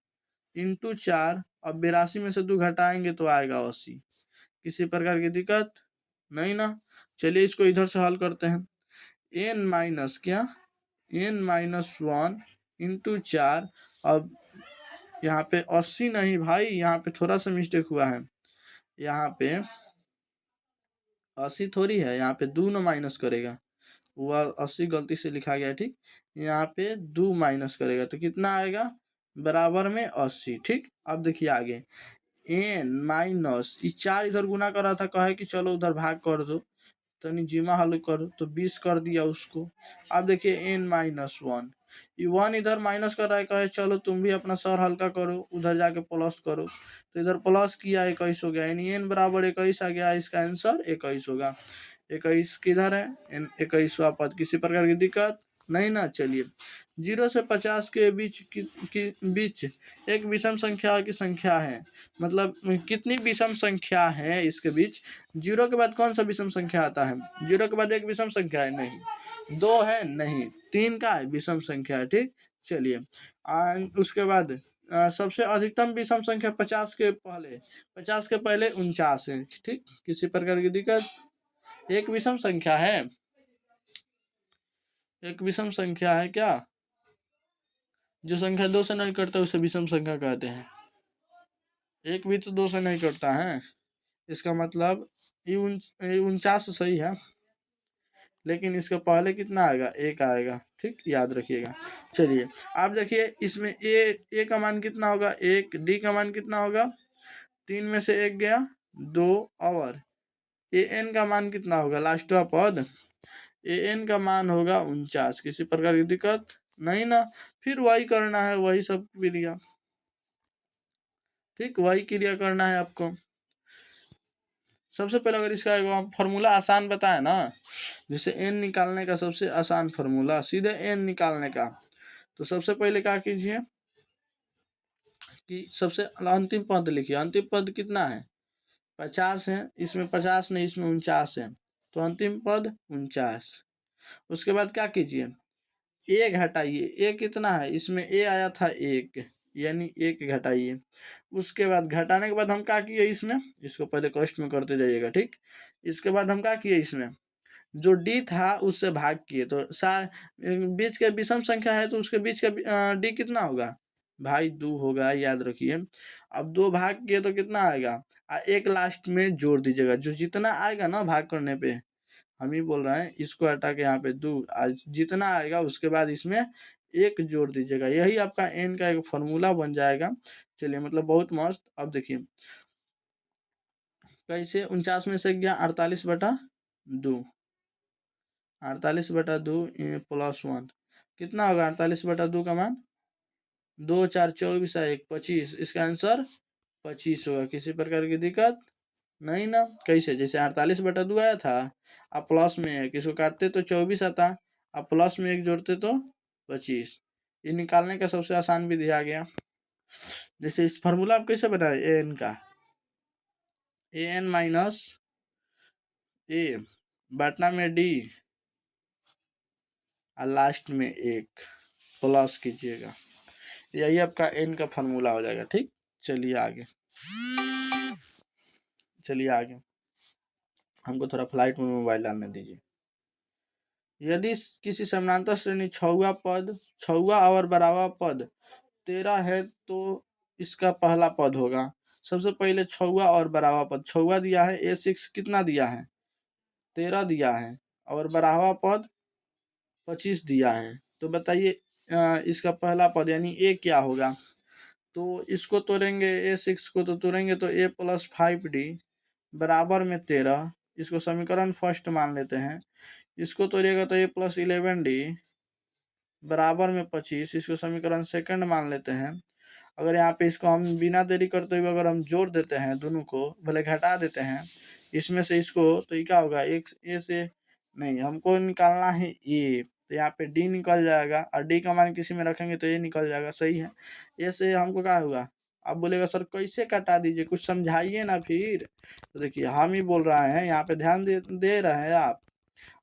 इंटू 4। अब 82 में से 2 घटाएंगे तो आएगा 80। किसी प्रकार की दिक्कत नहीं ना। चलिए इसको इधर से हल करते हैं। N minus 1 into 4। अब यहाँ पे 80 नहीं भाई, यहाँ पे थोड़ा सा मिस्टेक हुआ है, यहाँ पे 80 थोड़ी है, यहाँ पे 2 न माइनस करेगा, वह 80 गलती से लिखा गया है, ठीक। यहाँ पे 2 माइनस करेगा तो कितना आएगा, बराबर में 80, ठीक। अब देखिए आगे, एन माइनस 4 इधर गुना कर रहा था, कहे कि चलो उधर भाग कर दो, तो जिमा हल करो, तो 20 कर दिया उसको। अब देखिए एन माइनस 1, ये 1 इधर माइनस कर रहा है, कहे चलो तुम भी अपना सर हल्का करो, उधर जाके प्लस करो, तो इधर प्लस किया 21 हो गया, यानी एन बराबर 21 आ गया। इसका आंसर 21 होगा। 21 किधर है, 21वां पद। किसी प्रकार की दिक्कत नहीं ना। चलिए 0 से 50 के बीच एक विषम संख्या की संख्या है, मतलब कितनी विषम संख्या है इसके बीच। 0 के बाद कौन सा विषम संख्या आता है, 0 के बाद एक विषम संख्या है, नहीं। 2 है, नहीं। 3 का है विषम संख्या है, ठीक। चलिए उसके बाद सबसे अधिकतम विषम संख्या 50 के पहले 49 है, ठीक। किसी प्रकार की दिक्कत, एक विषम संख्या है, एक विषम संख्या है क्या, जो संख्या 2 से नहीं कटता उसे विषम संख्या कहते हैं। एक भी तो 2 से नहीं कटता है, इसका मतलब ये 49 सही है, लेकिन इसका पहले कितना आएगा, 1 आएगा, ठीक, याद रखिएगा। चलिए आप देखिए इसमें ए का मान कितना होगा, 1, डी का मान कितना होगा, 3 में से 1 गया 2, और ए एन का मान कितना होगा, लास्ट पद, ए एन का मान होगा 49। किसी प्रकार की दिक्कत नहीं ना। फिर वही करना है, वही सब क्रिया, ठीक, वही क्रिया करना है आपको। सबसे पहले अगर इसका एक फार्मूला आसान बताए ना, जैसे n निकालने का सबसे आसान फार्मूला, सीधे n निकालने का, तो सबसे पहले क्या कीजिए कि सबसे अंतिम पद लिखिए। अंतिम पद कितना है? 50 है। इसमें 50 नहीं, इसमें 49 है, तो अंतिम पद 49। उसके बाद क्या कीजिए, ए घटाइए। ए कितना है? इसमें ए आया था 1, यानी 1 घटाइए। उसके बाद घटाने के बाद हम क्या किए इसमें, इसको पहले कष्ट में करते जाइएगा, ठीक। इसके बाद हम क्या किए, इसमें जो डी था उससे भाग किए, तो बीच के विषम संख्या है तो उसके बीच का डी कितना होगा भाई? 2 होगा, याद रखिए। अब 2 भाग किए तो कितना आएगा, एक लास्ट में जोड़ दीजिएगा, जो जितना आएगा ना भाग करने पे, हम ही बोल रहे हैं, इसको हटा के यहाँ पे 2, जितना आएगा उसके बाद इसमें 1 जोड़ दीजिएगा, यही आपका n का एक फॉर्मूला बन जाएगा। चलिए, मतलब बहुत मस्त। अब देखिए कैसे 49 में से गया 48/2, 48/2 +1 कितना होगा? 48/2 का मान 2 4 24 1 25, इसका आंसर 25 होगा। किसी प्रकार की दिक्कत नहीं ना? कैसे? जैसे 48/2 आया था, अब प्लस में 1, इसको काटते तो 24 आता, अब प्लस में 1 जोड़ते तो 25। ये निकालने का सबसे आसान विधि आ गया। जैसे इस फार्मूला आप कैसे बनाए, ए एन का, ए एन माइनस ए बांटना में डी और लास्ट में 1 प्लस कीजिएगा, यही आपका एन का फार्मूला हो जाएगा, ठीक। चलिए आगे, चलिए आगे। हमको थोड़ा फ्लाइट में मोबाइल डालने दीजिए। यदि किसी समानांतर श्रेणी छौवा और बराबर पद 13 है तो इसका पहला पद होगा। सबसे पहले छौवा और बराबर पद, छौवा दिया है A6 कितना दिया है? 13 दिया है, और बराबर पद 25 दिया है, तो बताइए इसका पहला पद यानी ए क्या होगा? तो इसको तोड़ेंगे, A6 को तो तोड़ेंगे तो A + 5D बराबर में 13, इसको समीकरण फर्स्ट मान लेते हैं। इसको तोड़िएगा तो A + 11D बराबर में 25, इसको समीकरण सेकंड मान लेते हैं। अगर यहाँ पे इसको हम बिना देरी करते हुए अगर हम जोड़ देते हैं, दोनों को भले घटा देते हैं इसमें से इसको, तो ये क्या होगा, एक ए से नहीं, हमको निकालना है ए, तो यहाँ पे डी निकल जाएगा, और डी का मान किसी में रखेंगे तो ए निकल जाएगा, सही है। ए से हमको क्या होगा? आप बोलेगा सर कैसे कटा दीजिए, कुछ समझाइए ना फिर। तो देखिए हम ही बोल रहे हैं, यहाँ पे ध्यान दे रहे हैं आप?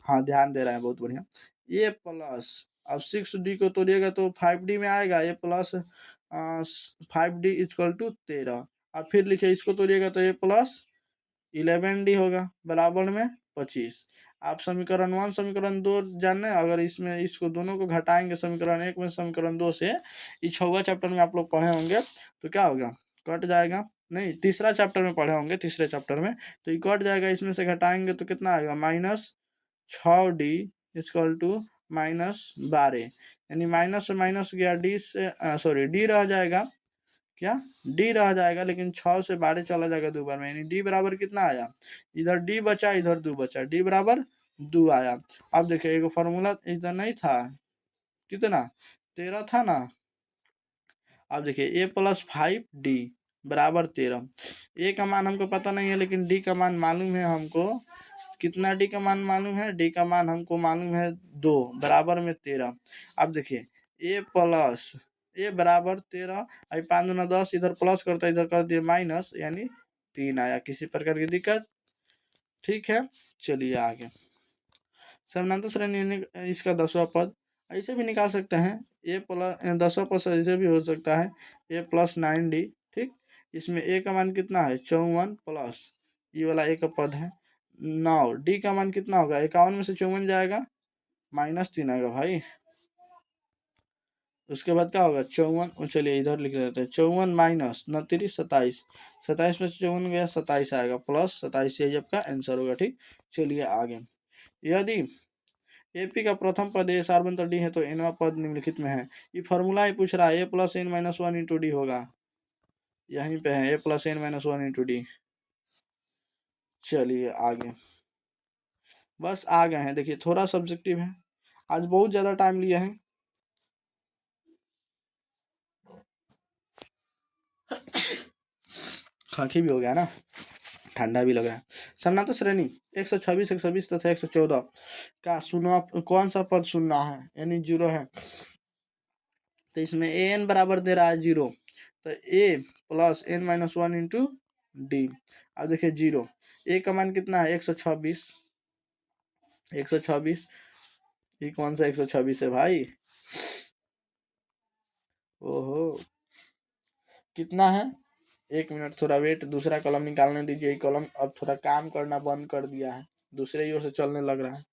हाँ, ध्यान दे रहे हैं, बहुत बढ़िया। ए प्लस, अब 6D को तोड़िएगा तो 5D में आएगा, ए प्लस 5D इक्वल टू 13। अब फिर लिखिए, इसको तोड़िएगा तो ए प्लस 11D होगा बराबर में 25। आप समीकरण 1 समीकरण 2 जाने, अगर इसमें इसको दोनों को घटाएंगे समीकरण 1 में समीकरण 2 से, इस 6वां चैप्टर में आप लोग पढ़े होंगे, तो क्या होगा, कट जाएगा। नहीं, तीसरा चैप्टर में पढ़े होंगे, तीसरे चैप्टर में, तो ये कट जाएगा, इसमें से घटाएंगे तो कितना आएगा, -6D इक्वल टू -12, यानी माइनस से माइनस गया, डी से सॉरी डी रह जाएगा, क्या डी रह जाएगा, लेकिन 6 से 12 चला जाएगा 2 बार में, यानी डी बराबर कितना आया, इधर डी बचा इधर 2 बचा, डी बराबर 2 आया। अब देखिए एक फॉर्मूला इधर नहीं था, कितना 13 था ना। अब देखिए ए + 5D बराबर 13, ए का मान हमको पता नहीं है, लेकिन डी का मान मालूम है हमको। कितना डी का मान मालूम है? डी का मान हमको मालूम है 2 बराबर में 13। अब देखिए ए बराबर 13, अभी 5 दूना 10, इधर प्लस करता इधर कर दिए माइनस, यानी 3 आया। किसी प्रकार की दिक्कत? ठीक है, चलिए आगे। समानांतर श्रेणी इसका 10वां पद ऐसे भी निकाल सकते हैं, ए प्लस 10वां पद ऐसे भी हो सकता है, ए + 9D, ठीक। इसमें ए का मान कितना है 54 प्लस ये वाला ए का पद है 9, डी का मान कितना होगा 51 में से 54 जाएगा, -3 आएगा भाई। उसके बाद क्या होगा 54, चलिए इधर लिख देते हैं, 54 माइनस 29 27, 27 में से 54 गया 27 आएगा, प्लस 27, यही आपका आंसर होगा, ठीक। चलिए आगे। यदि एपी का प्रथम पद ए सार्वंतर डी है तो एनवा पद निम्नलिखित में है। ये फॉर्मूला ही पूछ रहा है, ए + n - 1 × डी होगा, यहीं पे है, ए + n - 1 × डी। चलिए आगे, बस आ गए हैं। देखिए थोड़ा सब्जेक्टिव है, आज बहुत ज़्यादा टाइम लिए हैं। खांसी भी हो गया ना, ठंडा भी लग रहा है। समानांतर श्रेणी 126, 120 तथा 114 का शून्य कौन सा पद शून्य है यानी 0 है। तो इसमें an बराबर दे रहा है 0, तो a plus n minus 1 into D. अब देखिए 0, a का मान कितना है 126, 126 ये कौन सा 126 है भाई, ओहो कितना है, 1 मिनट थोड़ा वेट, दूसरा कॉलम निकालने दीजिए। कॉलम अब थोड़ा काम करना बंद कर दिया है, दूसरे ही ओर से चलने लग रहा है।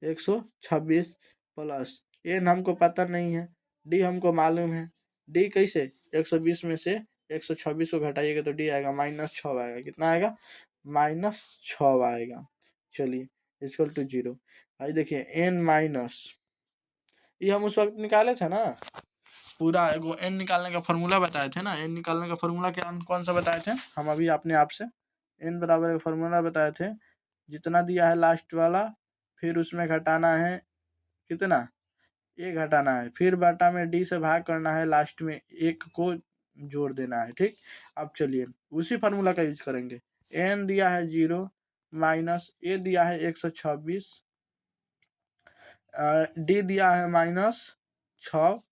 126 प्लस n हमको पता नहीं है, d हमको मालूम है। d कैसे 120 में से 126 को घटाइएगा तो d आएगा -6 आएगा। कितना आएगा -6 आएगा। चलिए इक्वल टू 0। भाई देखिए n माइनस, ये हम उस वक्त निकाले थे ना, पूरा एगो n निकालने का फॉर्मूला बताए थे ना। n निकालने का फॉर्मूला क्या कौन सा बताए थे हम अभी अपने आप से, n बराबर का फॉर्मूला बताए थे, जितना दिया है लास्ट वाला फिर उसमें घटाना है कितना, a घटाना है, फिर बाटा में d से भाग करना है, लास्ट में 1 को जोड़ देना है। ठीक, अब चलिए उसी फार्मूला का यूज करेंगे। n दिया है 0 माइनस a दिया है 126, d दिया है -6,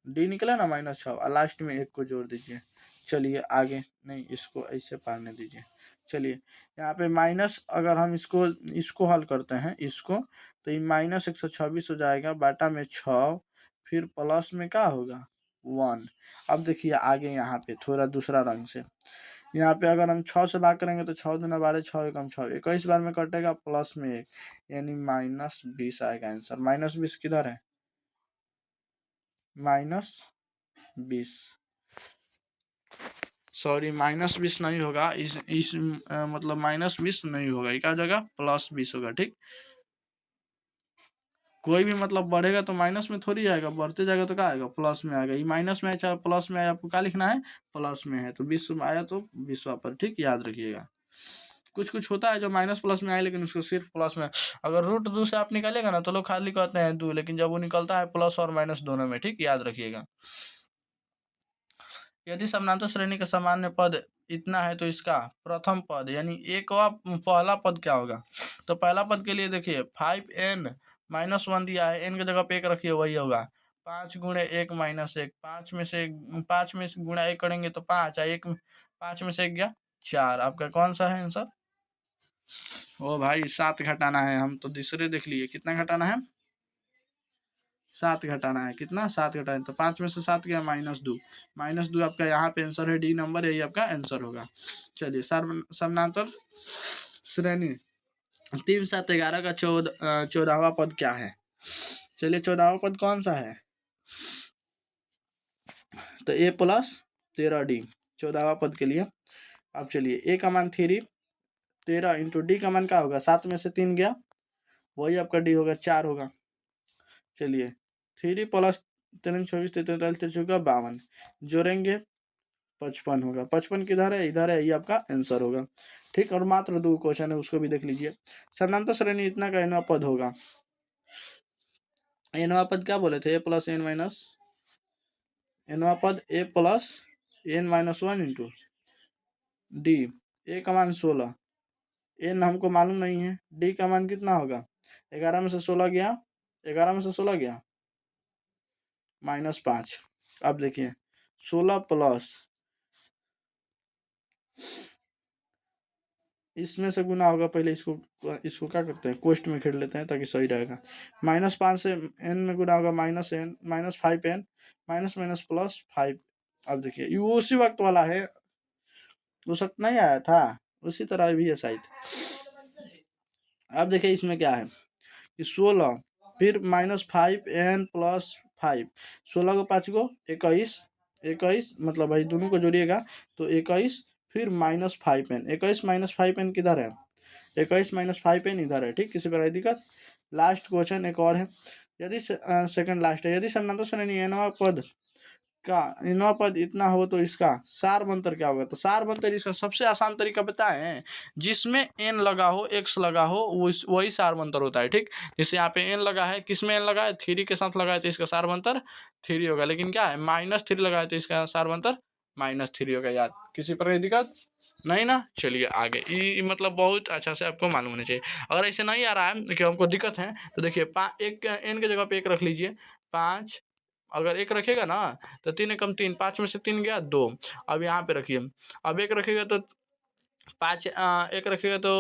d निकला ना -6 और लास्ट में 1 को जोड़ दीजिए। चलिए आगे नहीं, इसको ऐसे पढ़ने दीजिए। चलिए यहाँ पे माइनस, अगर हम इसको हल करते हैं इसको, तो ये -126 हो जाएगा, बाटा में 6, फिर प्लस में क्या होगा 1। अब देखिए आगे यहाँ पे थोड़ा दूसरा रंग से, यहाँ पे अगर हम 6 से भाग करेंगे तो 6 दूना 12, 6 एकम 6, 21 बार में कटेगा, प्लस में 1 यानी -20 आएगा आंसर। -20 किधर है, -20, सॉरी -20 नहीं होगा, इस मतलब -20 नहीं होगा, क्या जगह +20 होगा। ठीक, कोई भी मतलब बढ़ेगा तो माइनस में थोड़ी आएगा, बढ़ते जाएगा तो क्या आएगा प्लस में आएगा। ये माइनस में आया प्लस में आया, आपको क्या लिखना है, प्लस में है तो 20 में आया तो 20 पर। ठीक, याद रखिएगा। कुछ कुछ होता है जो माइनस प्लस में आए लेकिन उसको सिर्फ प्लस में, अगर √2 से आप निकालेगा ना तो लोग खाली कहते हैं 2, लेकिन जब वो निकलता है प्लस और माइनस दोनों में। ठीक, याद रखिएगा। यदि समानांतर श्रेणी का सामान्य पद इतना है तो इसका प्रथम पद यानी एक व पहला पद क्या होगा। तो पहला पद के लिए देखिए 5n - 1 दिया है, n की जगह पे 1 रखिए, वही होगा 5 गुणे 1 - 1, 5 में से गुणा 1 करेंगे तो 5, 5 में से 1 गया 4। आपका कौन सा है आंसर, ओ भाई 7 घटाना है, हम तो दूसरे देख लिए। कितना घटाना है, 7 घटाना है। कितना 7 घटाना है, तो 5 में से 7 गया -2, -2 आपका यहाँ पे आंसर है, डी नंबर, यही आपका आंसर होगा। चलिए समानांतर श्रेणी 3, 7, 11 का 14वां पद क्या है। चलिए 14वां पद कौन सा है, तो a + 13d 14वां पद के लिए। अब चलिए a का मान 3, 13 इंटू d का मान क्या होगा, 7 में से 3 गया, वही आपका d होगा 4 होगा। चलिए 3 + 3 24 43 43 52, जोड़ेंगे 55 होगा। 55 किधर है, इधर है, ये आपका आंसर होगा। ठीक, और मात्र 2 क्वेश्चन है, उसको भी देख लीजिए। समानांतर श्रेणी इतना का nवां पद होगा, nवां पद क्या बोले थे, a + n - nवां पद a + n - 1 into d। a का मान 16, n हमको मालूम नहीं है, d का मान कितना होगा, 11 में से 16 गया, 11 में से 16 गया -5। अब देखिए 16 प्लस इसमें से गुना होगा, पहले इसको क्या करते हैं, कोष्ट में खेल लेते हैं ताकि सही रहेगा। -5 से n में गुना होगा -n -5n -+ 5। अब देखिए ये उसी वक्त वाला है, उस वक्त नहीं आया था, उसी तरह भी है शायद। अब देखिए इसमें क्या है कि 16 फिर -5n + 5, 16 को 5 को 21 मतलब भाई दोनों को जोड़िएगा तो 21, फिर -5n, 21 - 5n किधर है, 21 - 5n इधर है। ठीक, किसी पर आई दिक्कत। लास्ट क्वेश्चन एक और है, यदि सेकंड लास्ट है, यदि समानांतर श्रेणी nवां पद इतना हो तो इसका सारबंतर क्या होगा। तो सारबंतर इसका सबसे आसान तरीका बताएं, जिसमें n लगा हो, x लगा हो, वही सारबंतर होता है। ठीक, जैसे यहाँ पे n लगा है, किसमें n लगा है, 3 के साथ लगा है तो इसका सारबंतर 3 होगा, लेकिन क्या है -3 लगा है तो इसका सारबंतर -3 होगा यार। किसी प्रकार की दिक्कत नहीं ना? चलिए आगे, ये मतलब बहुत अच्छा से आपको मालूम होना चाहिए। अगर ऐसे नहीं आ रहा है कि हमको दिक्कत है, तो देखिए एक n की जगह पे 1 रख लीजिए। 5 अगर 1 रखिएगा ना, तो 3 एकम 3, 5 में से 3 गया 2। अब यहाँ पे रखिए, अब 1 रखिएगा तो 5 1 रखिएगा तो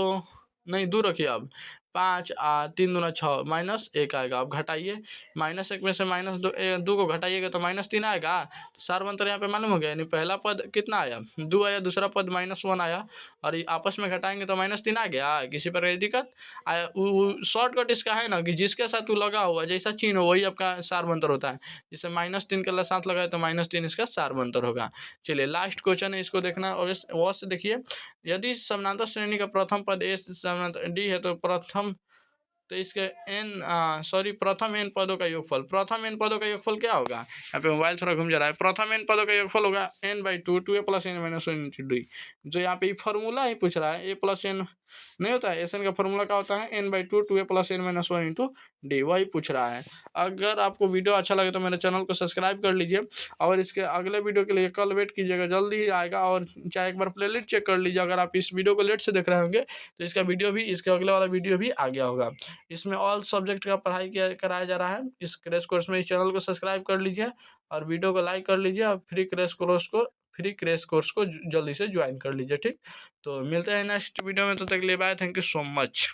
नहीं 2 रखिए अब। 5 3 दूना 6 -1 आएगा। अब घटाइए, -1 में से -2 को घटाइएगा तो -3 आएगा। तो सार अंतर यहाँ पे मालूम हो गया, यानी पहला पद कितना आया 2 आया, दूसरा पद -1 आया, और ये आपस में घटाएंगे तो -3 आ गया। किसी प्रकार की दिक्कत आया? शॉर्टकट इसका है ना कि जिसके साथ वो लगा हुआ जैसा चिन्ह हो वही आपका सार अंतर होता है। जैसे -3 के साथ लगाए तो -3 इसका सार अंतर होगा। चलिए लास्ट क्वेश्चन है, इसको देखना अवश्य देखिए। यदि समानांतर श्रेणी का प्रथम पद ए समानांतर डी है, तो इसके प्रथम n पदों का योगफल, प्रथम n पदों का योगफल क्या होगा? यहाँ पे मोबाइल थोड़ा घूम जा रहा है। प्रथम n पदों का योगफल होगा n/2, 2a + n - 1 × d। जो यहाँ पे फॉर्मूला ही पूछ रहा है, a + n नहीं होता है, एस एन का फॉर्मूला क्या होता है? n/2, 2a + n - 1 × d, वही पूछ रहा है। अगर आपको वीडियो अच्छा लगे तो मेरे चैनल को सब्सक्राइब कर लीजिए, और इसके अगले वीडियो के लिए कल वेट कीजिएगा, जल्दी ही आएगा। और चाहे एक बार प्लेलिस्ट चेक कर लीजिए, अगर आप इस वीडियो को लेट से देख रहे होंगे तो इसका वीडियो भी, इसके अगले वाला वीडियो भी आ गया होगा। इसमें ऑल सब्जेक्ट का पढ़ाई कराया जा रहा है इस क्रैश कोर्स में। इस चैनल को सब्सक्राइब कर लीजिए और वीडियो को लाइक कर लीजिए, और फ्री क्रैश कोर्स को जल्दी से ज्वाइन कर लीजिए, ठीक। तो मिलते हैं नेक्स्ट वीडियो में, तो तक के लिए bye, thank you so much.